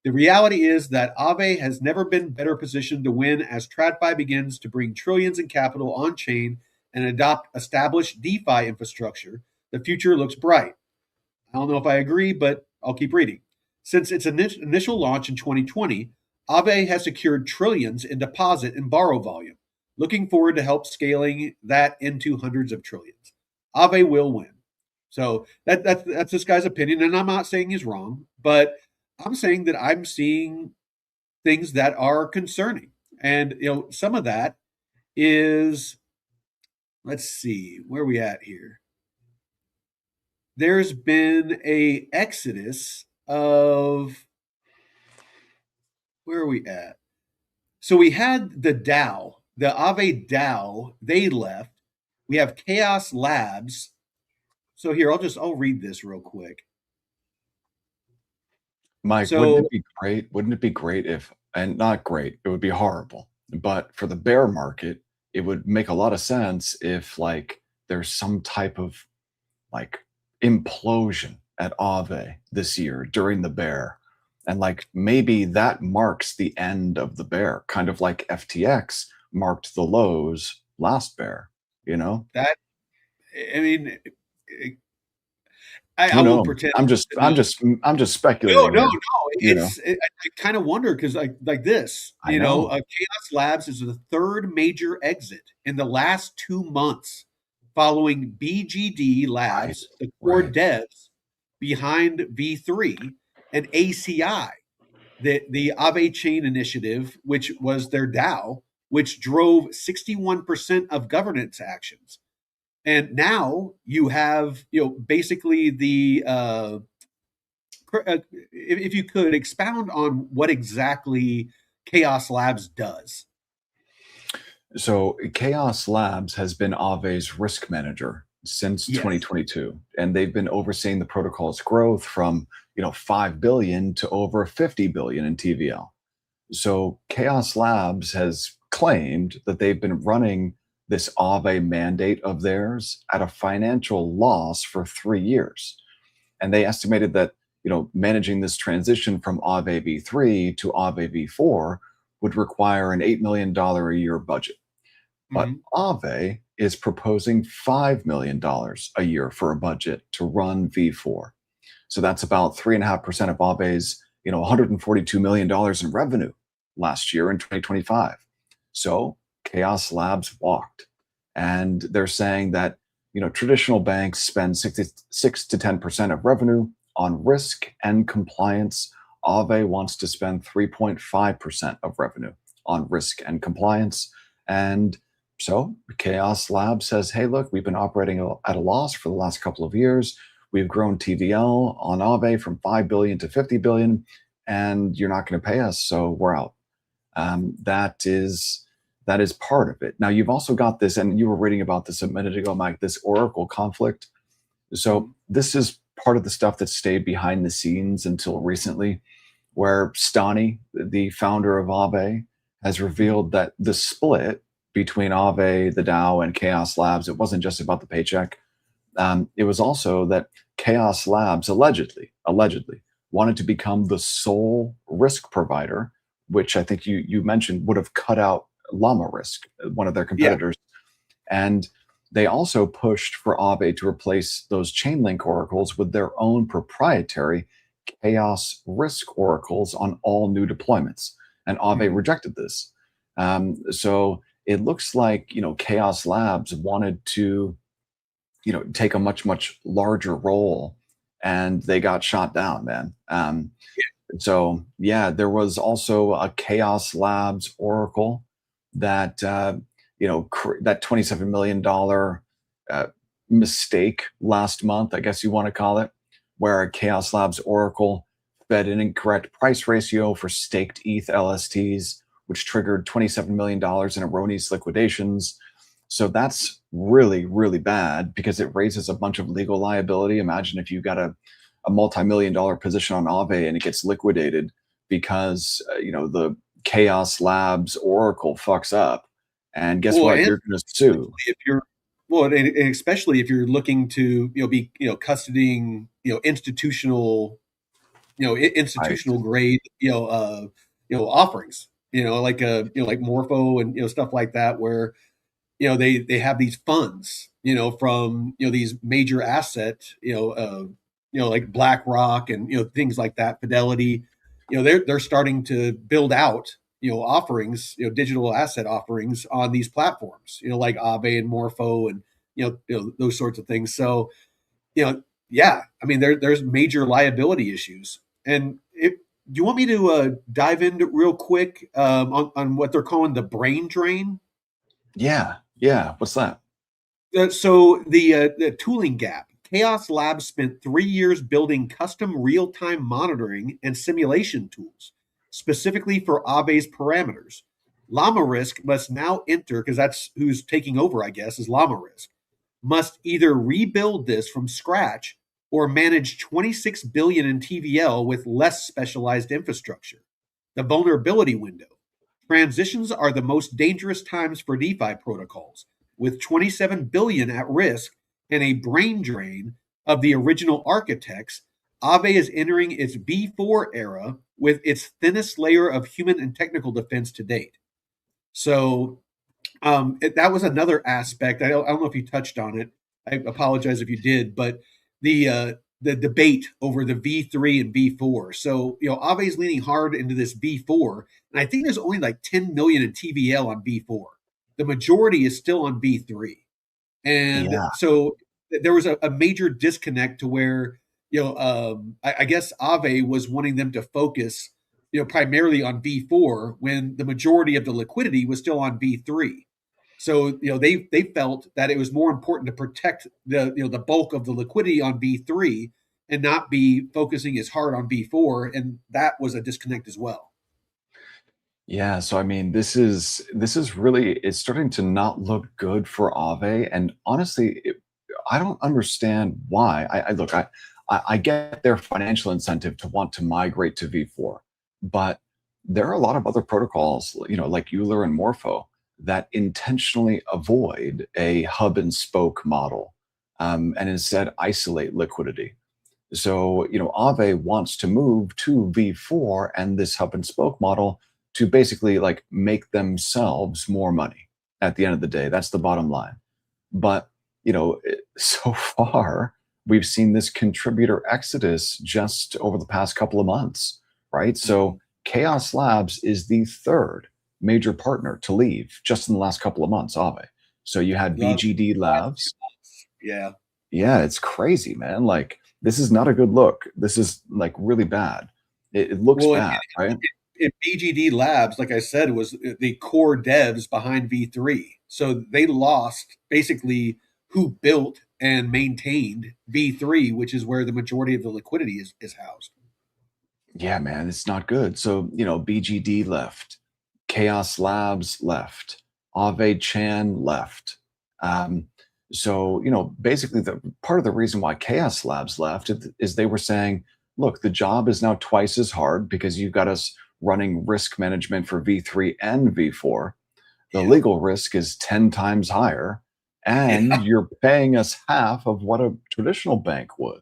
The reality is that Aave has never been better positioned to win as TradFi begins to bring trillions in capital on chain and adopt established DeFi infrastructure. The future looks bright. I don't know if I agree, but I'll keep reading. Since its initial launch in 2020, Aave has secured trillions in deposit and borrow volume. Looking forward to help scaling that into hundreds of trillions. Aave will win. So that's this guy's opinion, and I'm not saying he's wrong, but I'm saying that I'm seeing things that are concerning, and some of that is, let's see, where are we at here? There's been a exodus of, where are we at? So we had the DAO, the Aave DAO, they left. We have Chaos Labs. So here, I'll read this real quick. Mike, wouldn't So it be great? Wouldn't it be great if, and not great, it would be horrible. But for the bear market, it would make a lot of sense if, like, there's some type of, like, implosion at Aave this year during the bear. And like maybe that marks the end of the bear, kind of like FTX marked the lows last bear, you know? That I mean, I Who won't knows? pretend I'm just to I'm know. just I'm just No, speculating no, here, no. you know? I kind of wonder because like this, I know. Chaos Labs is the third major exit in the last 2 months, following BGD Right. Labs, the core Right. devs behind V3, and ACI, the Aave Chain Initiative, which was their DAO, which drove 61% of governance actions. And now you have, basically if you could expound on what exactly Chaos Labs does. So Chaos Labs has been Aave's risk manager since Yes. 2022, and they've been overseeing the protocol's growth from 5 billion to over 50 billion in TVL. So Chaos Labs has claimed that they've been running this Aave mandate of theirs at a financial loss for 3 years. And they estimated that, managing this transition from Aave V3 to Aave V4 would require an $8 million a year budget. But Mhm. Aave is proposing $5 million a year for a budget to run V4. So that's about 3.5% of Aave's, $142 million in revenue last year in 2025. So Chaos Labs walked. And they're saying that, traditional banks spend 66 to 10% of revenue on risk and compliance. Aave wants to spend 3.5% of revenue on risk and compliance. And so Chaos Lab says, hey, look, we've been operating at a loss for the last couple of years. We've grown TVL on Aave from 5 billion to 50 billion, and you're not going to pay us, so we're out. That is part of it. Now you've also got this, and you were reading about this a minute ago, Mike, this Oracle conflict. So Mhm. this is part of the stuff that stayed behind the scenes until recently, where Stani, the founder of Aave, has Mhm. revealed that the split between Aave, the DAO, and Chaos Labs, it wasn't just about the paycheck. It was also that Chaos Labs allegedly wanted to become the sole risk provider, which I think you mentioned would have cut out Llama Risk, one of their Yeah. competitors. And they also pushed for Aave to replace those Chainlink oracles with their own proprietary Chaos Risk oracles on all new deployments. And Aave Mhm. rejected this. So it looks like Chaos Labs wanted to take a much larger role, and they got shot down, man. So yeah, there was also a Chaos Labs Oracle that that $27 million uh, mistake last month, I guess you want to call it, where a Chaos Labs Oracle fed an incorrect price ratio for staked ETH LSTs, which triggered $27 million in erroneous liquidations. So that's really, really bad because it raises a bunch of legal liability. Imagine if you got a multi-million dollar position on Aave and it gets liquidated because the Chaos Labs Oracle fucks up, and guess Well, what? and You're going to sue. if you're well, and especially if you're looking to be custodying institutional Right. institutional grade offerings, like Morpho and stuff like that, where they have these funds from these major asset like BlackRock and things like that, Fidelity. They're starting to build out offerings, digital asset offerings on these platforms, like Aave and Morpho and those sorts of things. So yeah, I mean there's major liability issues. And do you want me to dive into real quick on what they're calling the brain drain? Yeah. Yeah. What's that? So the tooling gap. Chaos Labs spent 3 years building custom real-time monitoring and simulation tools, specifically for Aave's parameters. Llama Risk must now enter, because that's who's taking over, I guess, is Llama Risk, must either rebuild this from scratch or manage 26 billion in TVL with less specialized infrastructure. The vulnerability window. Transitions are the most dangerous times for DeFi protocols, with 27 billion at risk and a brain drain of the original architects, Aave is entering its V4 era with its thinnest layer of human and technical defense to date. So that was another aspect. I don't know if you touched on it. I apologize if you did, but the debate over the V3 and V4. So Aave is leaning hard into this V4, and I think there's only like 10 million in TVL on V4. The majority is still on V3, and Yeah. so there was a major disconnect to where I guess Aave was wanting them to focus primarily on V4 when the majority of the liquidity was still on V3. So they felt that it was more important to protect the bulk of the liquidity on V3 and not be focusing as hard on V4, and that was a disconnect as well. Yeah, so I mean, this is really it's starting to not look good for Aave, and honestly, I don't understand why. I look, I get their financial incentive to want to migrate to V4, but there are a lot of other protocols, like Euler and Morpho, that intentionally avoid a hub and spoke model, and instead isolate liquidity. So, Aave wants to move to V4 and this hub and spoke model to basically like make themselves more money at the end of the day. That's the bottom line. But, so far, we've seen this contributor exodus just over the past couple of months, right? So, Chaos Labs is the third major partner to leave just in the last couple of months, Aave. So, you had Love, BGD Labs. yeah. Yeah, it's crazy, man. Like, this is not a good look. This is like really bad. It looks Well, bad, right? in BGD Labs, like I said, was the core devs behind V3. So they lost basically who built and maintained V3, which is where the majority of the liquidity is housed. Yeah, man, it's not good. So, BGD left, Chaos Labs left, Ave Chan left. Um, so, basically, the part of the reason why Chaos Labs left is they were saying, look, the job is now twice as hard because you've got us running risk management for V3 and V4. The Yeah. legal risk is 10 times higher, and Yeah. you're paying us half of what a traditional bank would.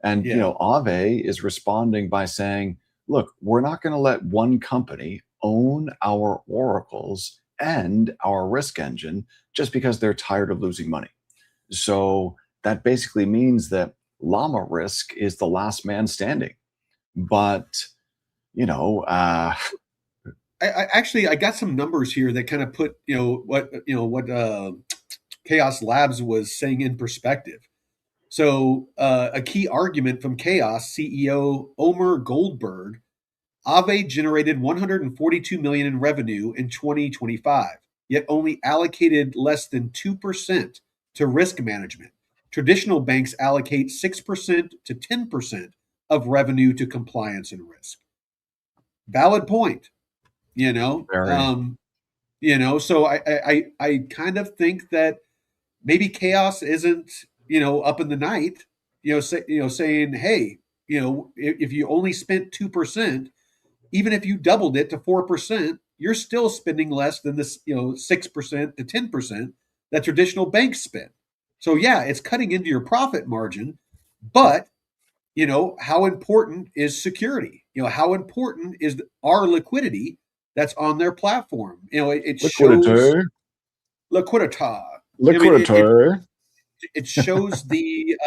And, Yeah. Aave is responding by saying, look, we're not going to let one company own our oracles and our risk engine just because they're tired of losing money. So that basically means that Llama Risk is the last man standing. But, you know, uh, I actually I got some numbers here that kind of put what Chaos Labs was saying in perspective. So a key argument from Chaos CEO Omer Goldberg, Aave generated 142 million in revenue in 2025, yet only allocated less than 2% to risk management. Traditional banks allocate 6% to 10% of revenue to compliance and risk. Valid point, you know. very, Um, so I kind of think that maybe chaos isn't up in the night, saying, hey, if you only spent 2%, even if you doubled it to 4%, you're still spending less than this 6% to 10% that traditional banks spend. So yeah, it's cutting into your profit margin, but how important is security? How important is our liquidity that's on their platform? It shows liquidity, liquidity. I mean, liquidity. it shows the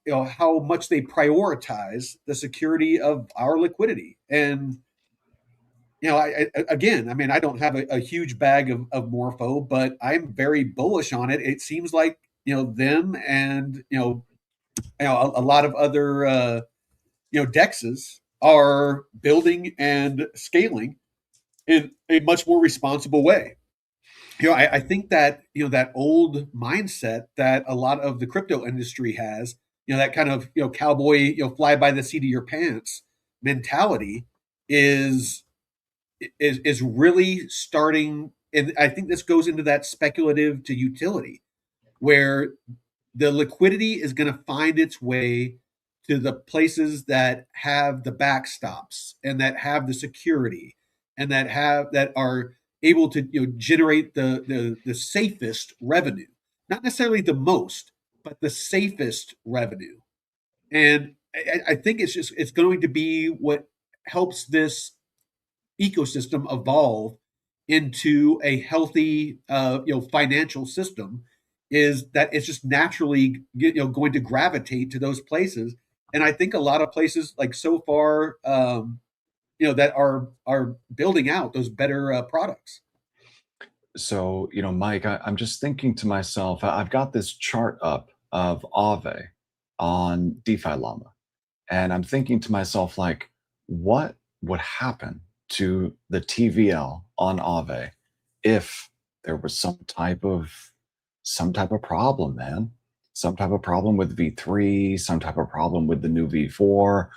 how, how much they prioritize the security of our liquidity. And again, I mean, I don't have a huge bag of Morpho, but I'm very bullish on it. It seems like them and a lot of other dexes are building and scaling in a much more responsible way. I think that that old mindset that a lot of the crypto industry has, that kind of cowboy, fly by the seat of your pants mentality is is really starting. And I think this goes into that speculative to utility, where the liquidity is going to find its way to the places that have the backstops and that have the security and that are able to generate the safest revenue, not necessarily the most, but the safest revenue. And I think it's going to be what helps this ecosystem evolve into a healthy, financial system. Is that it's just naturally, going to gravitate to those places. And I think a lot of places, like so far, that are building out those better products. So, Mike, I'm just thinking to myself, I've got this chart up of Aave on DeFi Llama. And I'm thinking to myself, like, what would happen to the TVL on Aave if there was some type of problem, man? Some type of problem with V3, some type of problem with the new V4.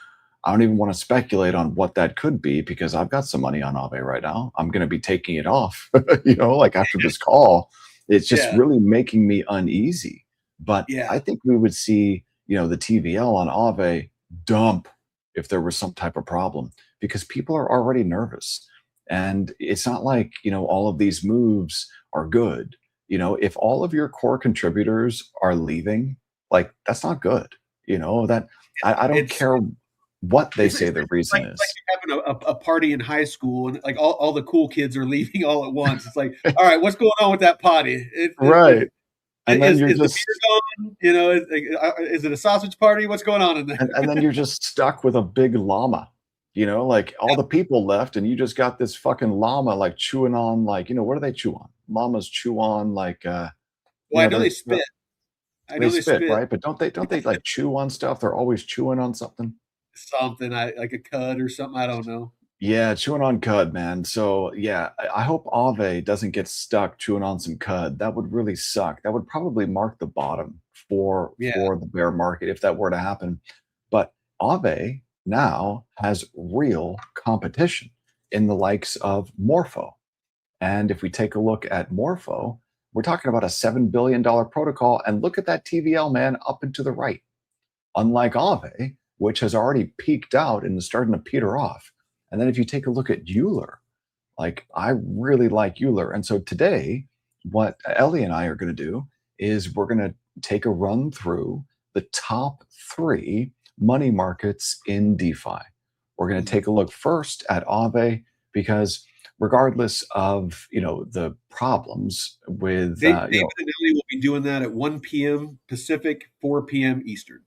I don't even want to speculate on what that could be because I've got some money on Aave right now. I'm going to be taking it off, like after this call. It's just Yeah, really making me uneasy. But yeah, I think we would see, the TVL on Aave dump if there was some type of problem because people are already nervous. And it's not like, all of these moves are good. If all of your core contributors are leaving, like that's not good. That I don't it's care what they it's say the reason like is. you're having a party in high school and like all the cool kids are leaving all at once. It's like, all right, what's going on with that party? Right. And then you're Is the beer just going? Is it a sausage party? What's going on in there? and then you're just stuck with a big llama. Like all the people left and you just got this fucking llama like chewing on like, what do they chew on? Llamas chew on like Well, I know they they're spit. I they know they spit, spit right? But don't they like chew on stuff? They're always chewing on something. something, I like a cud or something. I don't know. Yeah, chewing on cud, man. So yeah, I hope Aave doesn't get stuck chewing on some cud. That would really suck. That would probably mark the bottom for Yeah, for the bear market if that were to happen. But Aave now has real competition in the likes of Morpho. And if we take a look at Morpho, we're talking about a $7 billion protocol. And look at that TVL, man, up and to the right. Unlike Aave, which has already peaked out and is starting to peter off. And then if you take a look at Euler, like I really like Euler. And so today, what Ellie and I are going to do is we're going to take a run through the top three money markets in DeFi. We're going to Mhm. take a look first at Aave because regardless of the problems with David and Ellie will be doing that at 1 p.m. Pacific, 4 p.m. Eastern.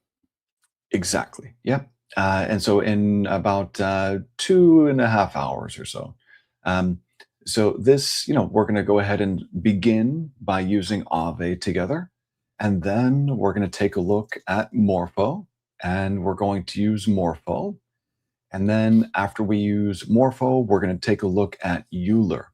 exactly. Yep. And so in about 2.5 hours or so. Um, so this, we're going to go ahead and begin by using Aave together. And then we're going to take a look at Morpho. And we're going to use Morpho. And then after we use Morpho, we're going to take a look at Euler.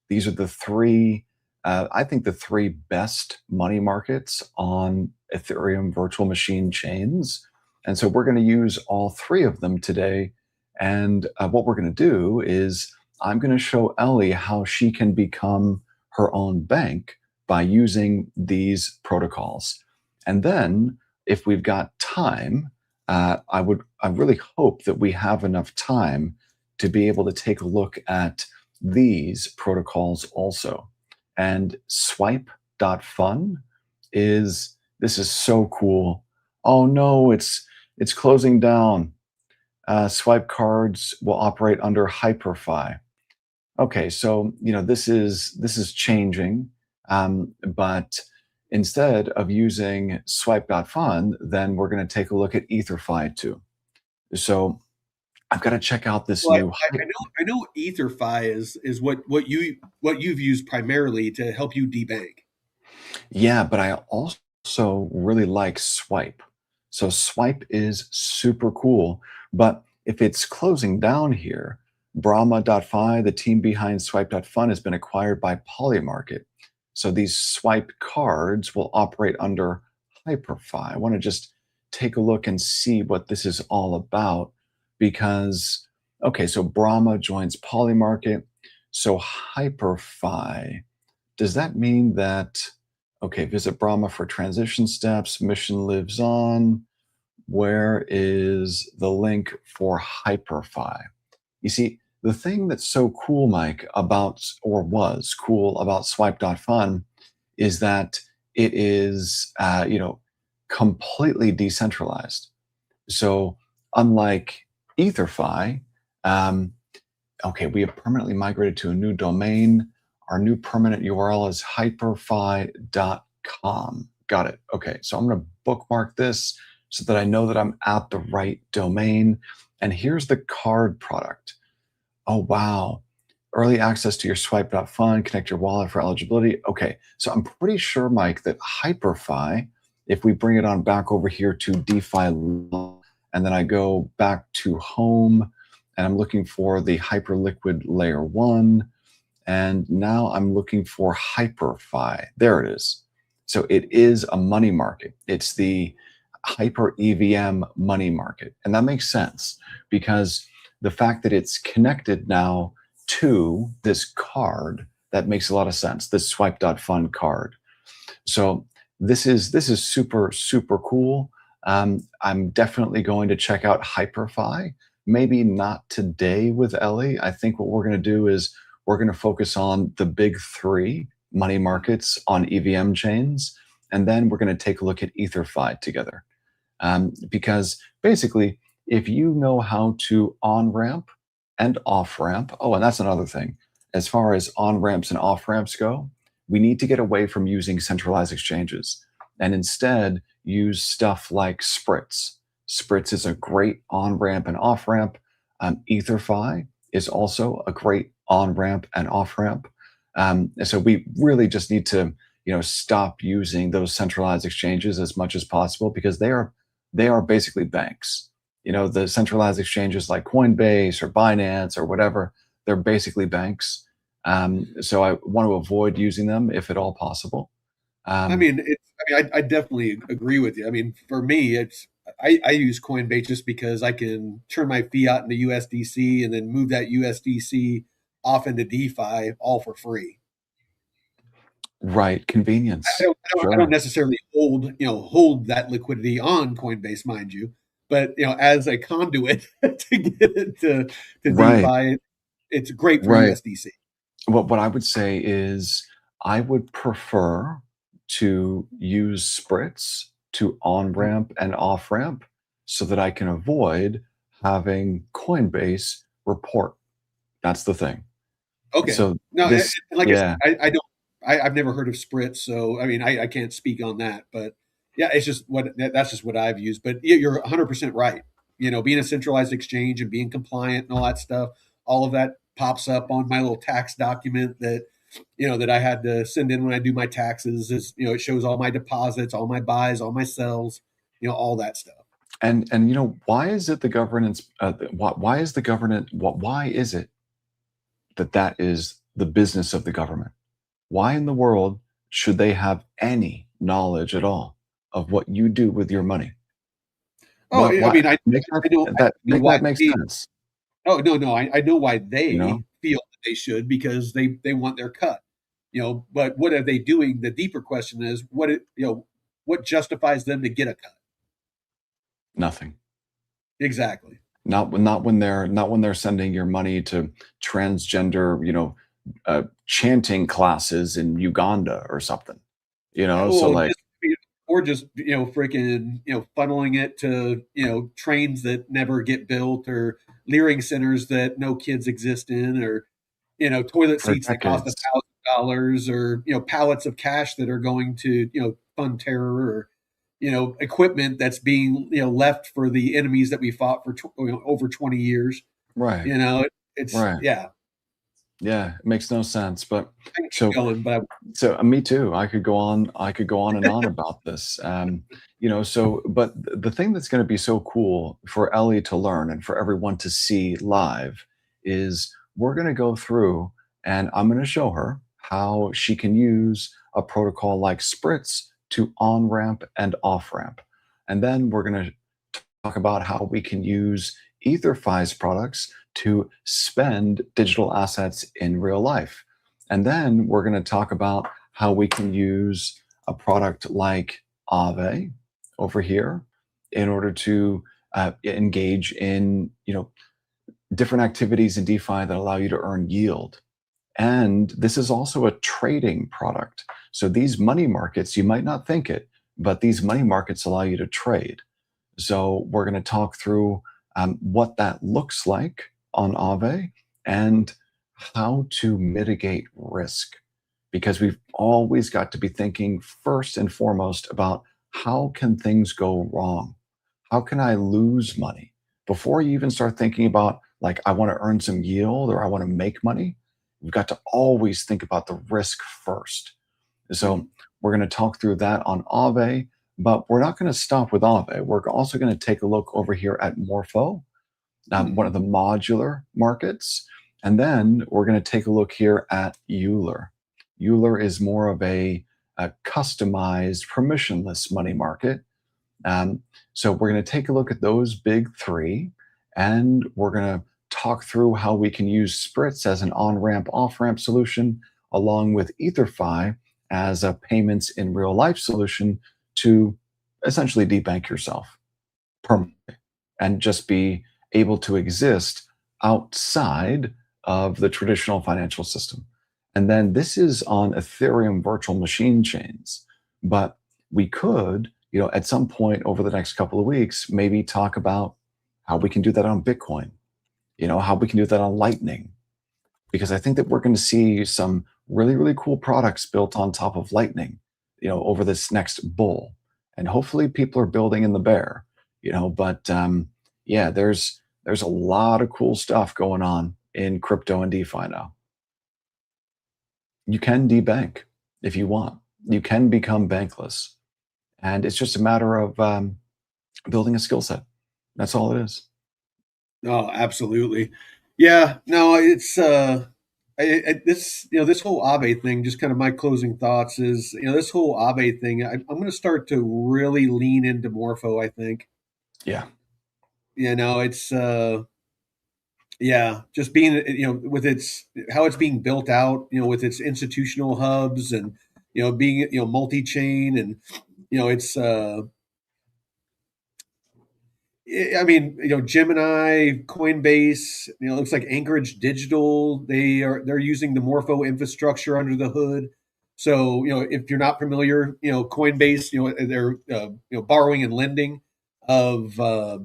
These are the three, I think, the three best money markets on Ethereum virtual machine chains. And so we're going to use all three of them today. And what we're going to do is I'm going to show Ellie how she can become her own bank by using these protocols. And then if we've got time, I really hope that we have enough time to be able to take a look at these protocols also. And swipe.fun this is so cool. Oh no, it's closing down. Swipe cards will operate under HyperFi. Okay, so this is changing, but instead of using swipe.fun, then we're going to take a look at EtherFi too. So I've got to check out this Well, new. I know EtherFi is what you've used primarily to help you debank. Yeah, but I also really like Swipe. So Swipe is super cool. But if it's closing down here, Brahma.fi, the team behind Swipe.fun, has been acquired by Polymarket. So these Swipe cards will operate under HyperFi. I want to just take a look and see what this is all about because, okay, so Brahma joins Polymarket. So HyperFi, does that mean that, okay, visit Brahma for transition steps, mission lives on. Where is the link for HyperFi? You see, the thing that's so cool, Mike, about, or was cool about swipe.fun is that it is, completely decentralized. So unlike EtherFi, um, okay, we have permanently migrated to a new domain. Our new permanent URL is hyperfi.com. Got it. Okay, so I'm going to bookmark this so that I know that I'm at the right domain. And here's the card product. Oh, wow. Early access to your swipe.fund, connect your wallet for eligibility. Okay, so I'm pretty sure, Mike, that HyperFi, if we bring it on back over here to DeFi, and then I go back to home, and I'm looking for the Hyperliquid layer 1, and now I'm looking for HyperFi. There it is. So it is a money market. It's the Hyper EVM money market. And that makes sense because the fact that it's connected now to this card, that makes a lot of sense, this swipe.fund card. So this is super, super cool. I'm definitely going to check out HyperFi. Maybe not today with Ellie. I think what we're going to do is we're going to focus on the big three money markets on EVM chains, and then we're going to take a look at EtherFi together. Because basically, if you know how to on-ramp and off-ramp, oh, and that's another thing. As far as on-ramps and off-ramps go, we need to get away from using centralized exchanges and instead use stuff like Spritz. Spritz is a great on-ramp and off-ramp. EtherFi is also a great on-ramp and off-ramp. So we really just need to, stop using those centralized exchanges as much as possible because they are basically banks. The centralized exchanges like Coinbase or Binance or whatever, they're basically banks. So I want to avoid using them if at all possible. I definitely agree with you. I mean, for me, I use Coinbase just because I can turn my fiat into USDC and then move that USDC off into DeFi all for free. Right, I convenience. don't, I don't, I don't Sure. necessarily hold that liquidity on Coinbase, mind you, but as a conduit to get it to Right, DeFi, it's great for right. USDC. What I would say is I would prefer to use Spritz to Mhm. on-ramp and off-ramp so that I can avoid having Coinbase report. That's the thing. Okay. So No, this, like I yeah, said, I don't. I've never heard of Spritz, so I mean, I can't speak on that. But yeah, it's just that's just what I've used. But you're 100% right. Being a centralized exchange and being compliant and all that stuff, all of that pops up on my little tax document that I had to send in when I do my taxes. Is it shows all my deposits, all my buys, all my sells, all that stuff. and why is it the governance? Why is the government? Why is it that that is the business of the government? Why in the world should they have any knowledge at all of what you do with your money? Oh, What? I Why mean, make I know I know make why that make they. sense? Oh, no, no, I know why You they know, feel that they should because they want their cut. But what are they doing? The deeper question is what justifies them to get a cut? nothing. Exactly. Not when they're sending your money to transgender, chanting classes in Uganda or something. So Well, like, just freaking funneling it to trains that never get built or leering centers that no kids exist in or toilet for seats that cost decades. $1,000 or pallets of cash that are going to fund terror or equipment that's being left for the enemies that we fought for over 20 years. Right, It's right. yeah. Yeah, it makes no sense. But I can keep so going, but me too. I could go on and on about this. But the thing that's going to be so cool for Ellie to learn and for everyone to see live is we're going to go through and I'm going to show her how she can use a protocol like Spritz to on ramp and off ramp. And then we're going to talk about how we can use EtherFi's products to spend digital assets in real life. And then we're going to talk about how we can use a product like Aave over here in order to engage in different activities in DeFi that allow you to earn yield. And this is also a trading product. So these money markets, you might not think it, but these money markets allow you to trade. So we're going to talk through what that looks like on Aave and how to mitigate risk. Because we've always got to be thinking first and foremost about how can things go wrong? How can I lose money? Before you even start thinking about, like, I want to earn some yield or I want to make money, you've got to always think about the risk first. So we're going to talk through that on Aave, but we're not going to stop with Aave. We're also going to take a look over here at Morpho, one of the modular markets. And then we're going to take a look here at Euler. Euler is more of a customized, permissionless money market. So we're going to take a look at those big three, and we're going to talk through how we can use Spritz as an on-ramp, off-ramp solution, along with EtherFi as a payments in real life solution to essentially debank yourself permanently and just be able to exist outside of the traditional financial system. And then this is on Ethereum virtual machine chains, but we could, at some point over the next couple of weeks, maybe talk about how we can do that on Bitcoin, how we can do that on Lightning, because I think that we're going to see some really, really cool products built on top of Lightning, over this next bull. And hopefully people are building in the bear, but yeah, there's a lot of cool stuff going on in crypto and DeFi now. You can debank if you want. You can become bankless. And it's just a matter of building a skill set. That's all it is. Oh, absolutely. Yeah, no, it's this whole Aave thing. Just kind of my closing thoughts is this whole Aave thing. I'm going to start to really lean into Morpho. I think. Yeah. It's yeah, just being with its how it's being built out. With its institutional hubs and being multi-chain and it's I mean, Gemini, Coinbase, it looks like Anchorage Digital. They're using the Morpho infrastructure under the hood. So, if you're not familiar, Coinbase, they're borrowing and lending of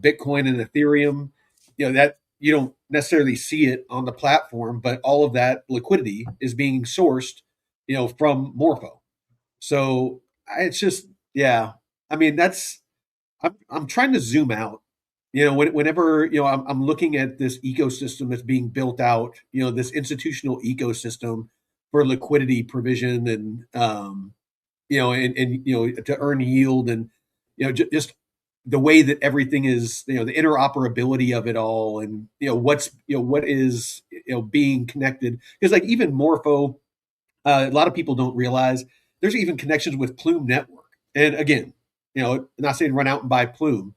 Bitcoin and Ethereum. That you don't necessarily see it on the platform, but all of that liquidity is being sourced, from Morpho. So it's just, yeah. I mean, I'm trying to zoom out. Whenever I'm looking at this ecosystem that's being built out, this institutional ecosystem for liquidity provision and to earn yield and just the way that everything is, the interoperability of it all, and what is being connected, because like even Morpho, a lot of people don't realize there's even connections with Plume Network. And again, not saying run out and buy Plume,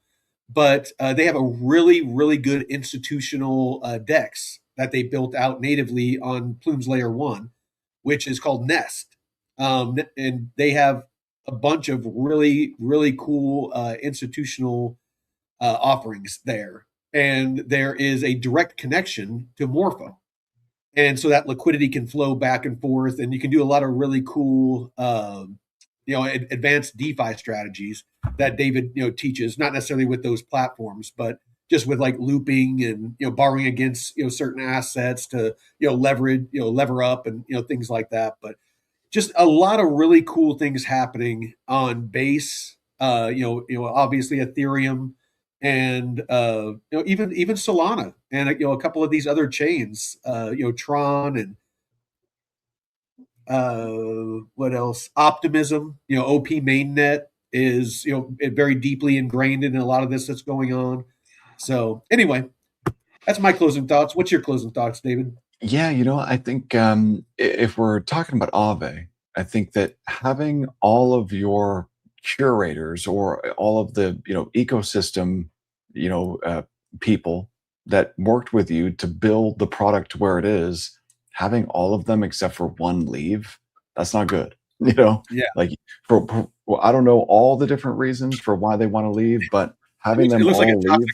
but they have a really, really good institutional DEX that they built out natively on Plume's Layer 1, which is called Nest. And they have a bunch of really, really cool institutional offerings there. And there is a direct connection to Morpho. And so that liquidity can flow back and forth, and you can do a lot of really cool advanced DeFi strategies that David, teaches, not necessarily with those platforms, but just with like looping and, borrowing against, certain assets to, lever up and, things like that. But just a lot of really cool things happening on Base, obviously Ethereum and, even Solana and, a couple of these other chains, Tron and, what else? Optimism, OP mainnet is, very deeply ingrained in a lot of this that's going on. So anyway, that's my closing thoughts. What's your closing thoughts, David? Yeah, I think if we're talking about Aave, I think that having all of your curators or all of the ecosystem people that worked with you to build the product to where it is, having all of them except for one leave, that's not good. Yeah. Like well, I don't know all the different reasons for why they want to leave, but having them looks like a all toxic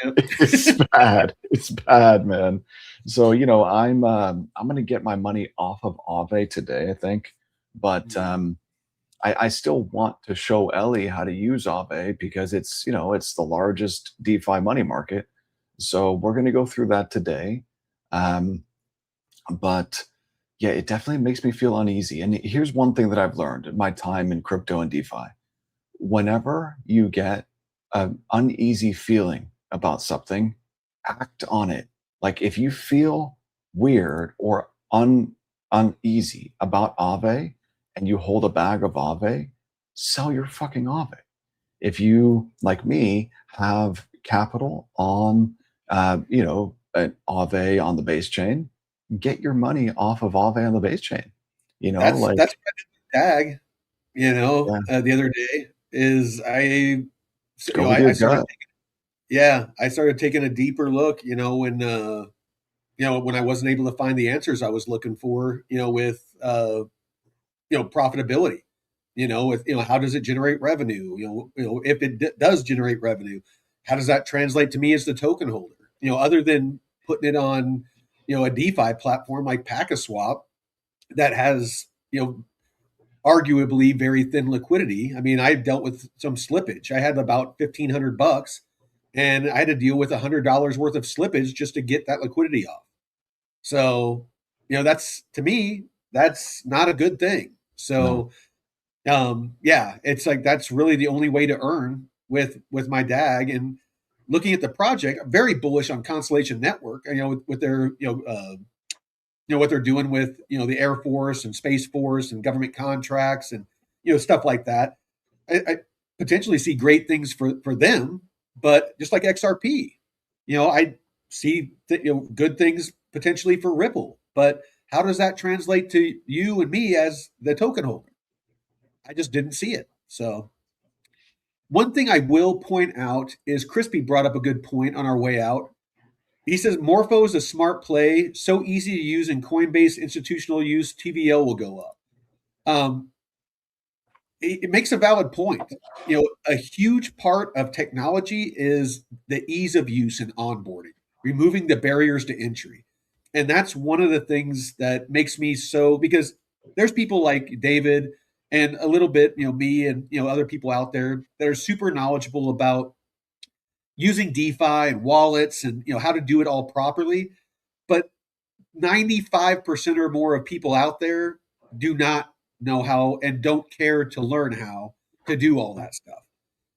leave, relationship. it's bad. It's bad, man. So I'm gonna get my money off of Aave today, I think. But I still want to show Ellie how to use Aave because it's, it's the largest DeFi money market. So we're going to go through that today. Um, but yeah, it definitely makes me feel uneasy. And here's one thing that I've learned in my time in crypto and DeFi. Whenever you get an uneasy feeling about something, act on it. Like if you feel weird or uneasy about Aave and you hold a bag of Aave, sell your fucking Aave. If you, like me, have capital on, an Aave on the base chain, get your money off of Aave on the base chain. That's Like, what I did with DAG, yeah, the other day is go with your I started gut. I started taking a deeper look, when I wasn't able to find the answers I was looking for, with profitability, with how does it generate revenue? If it does generate revenue, how does that translate to me as the token holder? Other than putting it on, a DeFi platform like Packaswap that has, arguably very thin liquidity. I mean, I've dealt with some slippage. I had about $1,500 and I had to deal with $100 worth of slippage just to get that liquidity off. So, that's, to me, that's not a good thing. No. So, yeah, it's like that's really the only way to earn with my DAG. And looking at the project, I'm very bullish on Constellation Network. With their what they're doing with the Air Force and Space Force and government contracts and stuff like that. I potentially see great things for them, but just like XRP, I see good things potentially for Ripple. But how does that translate to you and me as the token holder? I just didn't see it. So one thing I will point out is Crispy brought up a good point on our way out. He says Morpho is a smart play, so easy to use in Coinbase institutional use. TVL will go up. Um, it makes a valid point. A huge part of technology is the ease of use and onboarding, removing the barriers to entry. And that's one of the things that makes me so, because there's people like David and a little bit, me and, other people out there that are super knowledgeable about using DeFi and wallets and, how to do it all properly. But 95% or more of people out there do not know how and don't care to learn how to do all that stuff.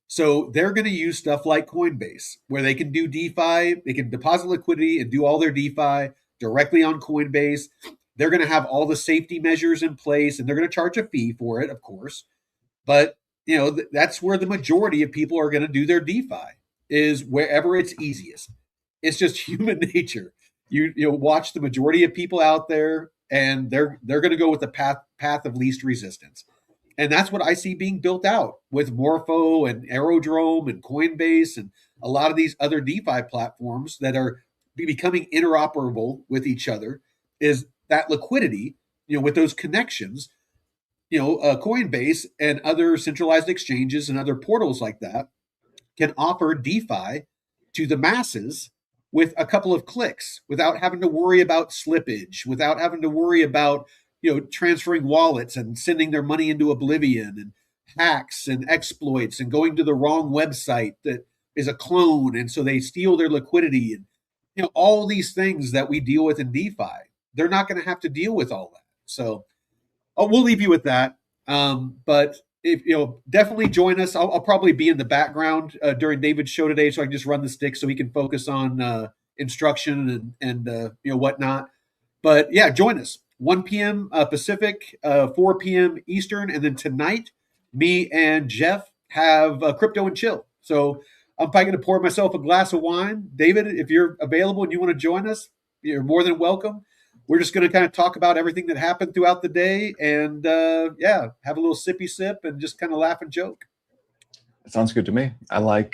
So they're going to use stuff like Coinbase, where they can do DeFi, they can deposit liquidity and do all their DeFi directly on Coinbase. They're going to have all the safety measures in place and they're going to charge a fee for it, of course. But, that's where the majority of people are going to do their DeFi, is wherever it's easiest. It's just human nature. You watch the majority of people out there and they're going to go with the path of least resistance. And that's what I see being built out with Morpho and Aerodrome and Coinbase and a lot of these other DeFi platforms that are becoming interoperable with each other, is that liquidity, with those connections, Coinbase and other centralized exchanges and other portals like that can offer DeFi to the masses with a couple of clicks without having to worry about slippage, without having to worry about transferring wallets and sending their money into oblivion, and hacks and exploits and going to the wrong website that is a clone, and so they steal their liquidity, and all these things that we deal with in DeFi. They're not going to have to deal with all that. So we'll leave you with that. But if definitely join us. I'll probably be in the background during David's show today, so I can just run the stick so he can focus on instruction and whatnot. But yeah, join us 1 p.m. Pacific, 4 p.m. Eastern, and then tonight, me and Jeff have crypto and chill. So I'm probably going to pour myself a glass of wine. David, if you're available and you want to join us, you're more than welcome. We're just going to kind of talk about everything that happened throughout the day, and have a little sippy sip and just kind of laugh and joke. It sounds good to me. I like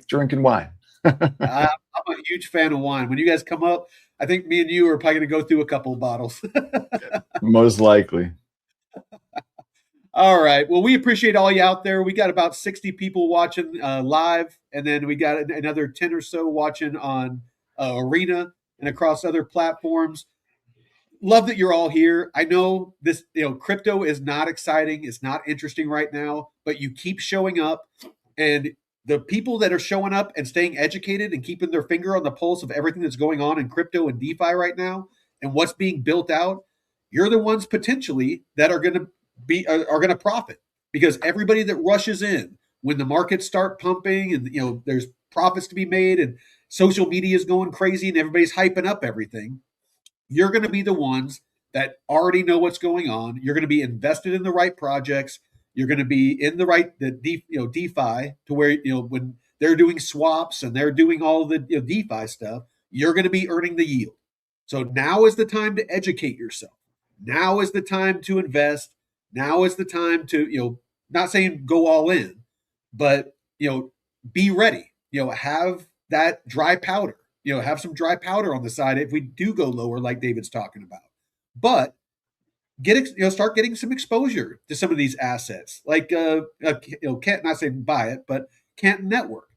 drinking wine. I'm a huge fan of wine. When you guys come up, I think me and you are probably going to go through a couple of bottles. Most likely. All right. Well, we appreciate all you out there. We got about 60 people watching live, and then we got another 10 or so watching on Arena and across other platforms. love that you're all here. I know this, crypto is not exciting. It's not interesting right now, but you keep showing up, and the people that are showing up and staying educated and keeping their finger on the pulse of everything that's going on in crypto and DeFi right now and what's being built out, you're the ones potentially that are going to are going to profit, because everybody that rushes in when the markets start pumping and there's profits to be made and social media is going crazy and everybody's hyping up everything, you're going to be the ones that already know what's going on. You're going to be invested in the right projects. You're going to be in the right DeFi, to where when they're doing swaps and they're doing all the DeFi stuff, you're going to be earning the yield. So now is the time to educate yourself. Now is the time to invest. Now is the time to not saying go all in, but be ready. Have that dry powder. Have some dry powder on the side if we do go lower, like David's talking about. But start getting some exposure to some of these assets, like can't not say buy it, but Canton Network.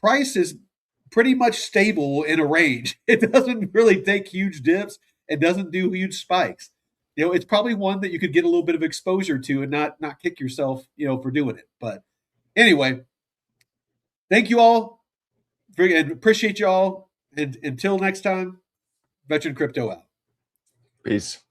Price is pretty much stable in a range. It doesn't really take huge dips. It doesn't do huge spikes. It's probably one that you could get a little bit of exposure to and not kick yourself, for doing it. But anyway, thank you all. Appreciate you all. And until next time, Veteran Crypto out. Peace.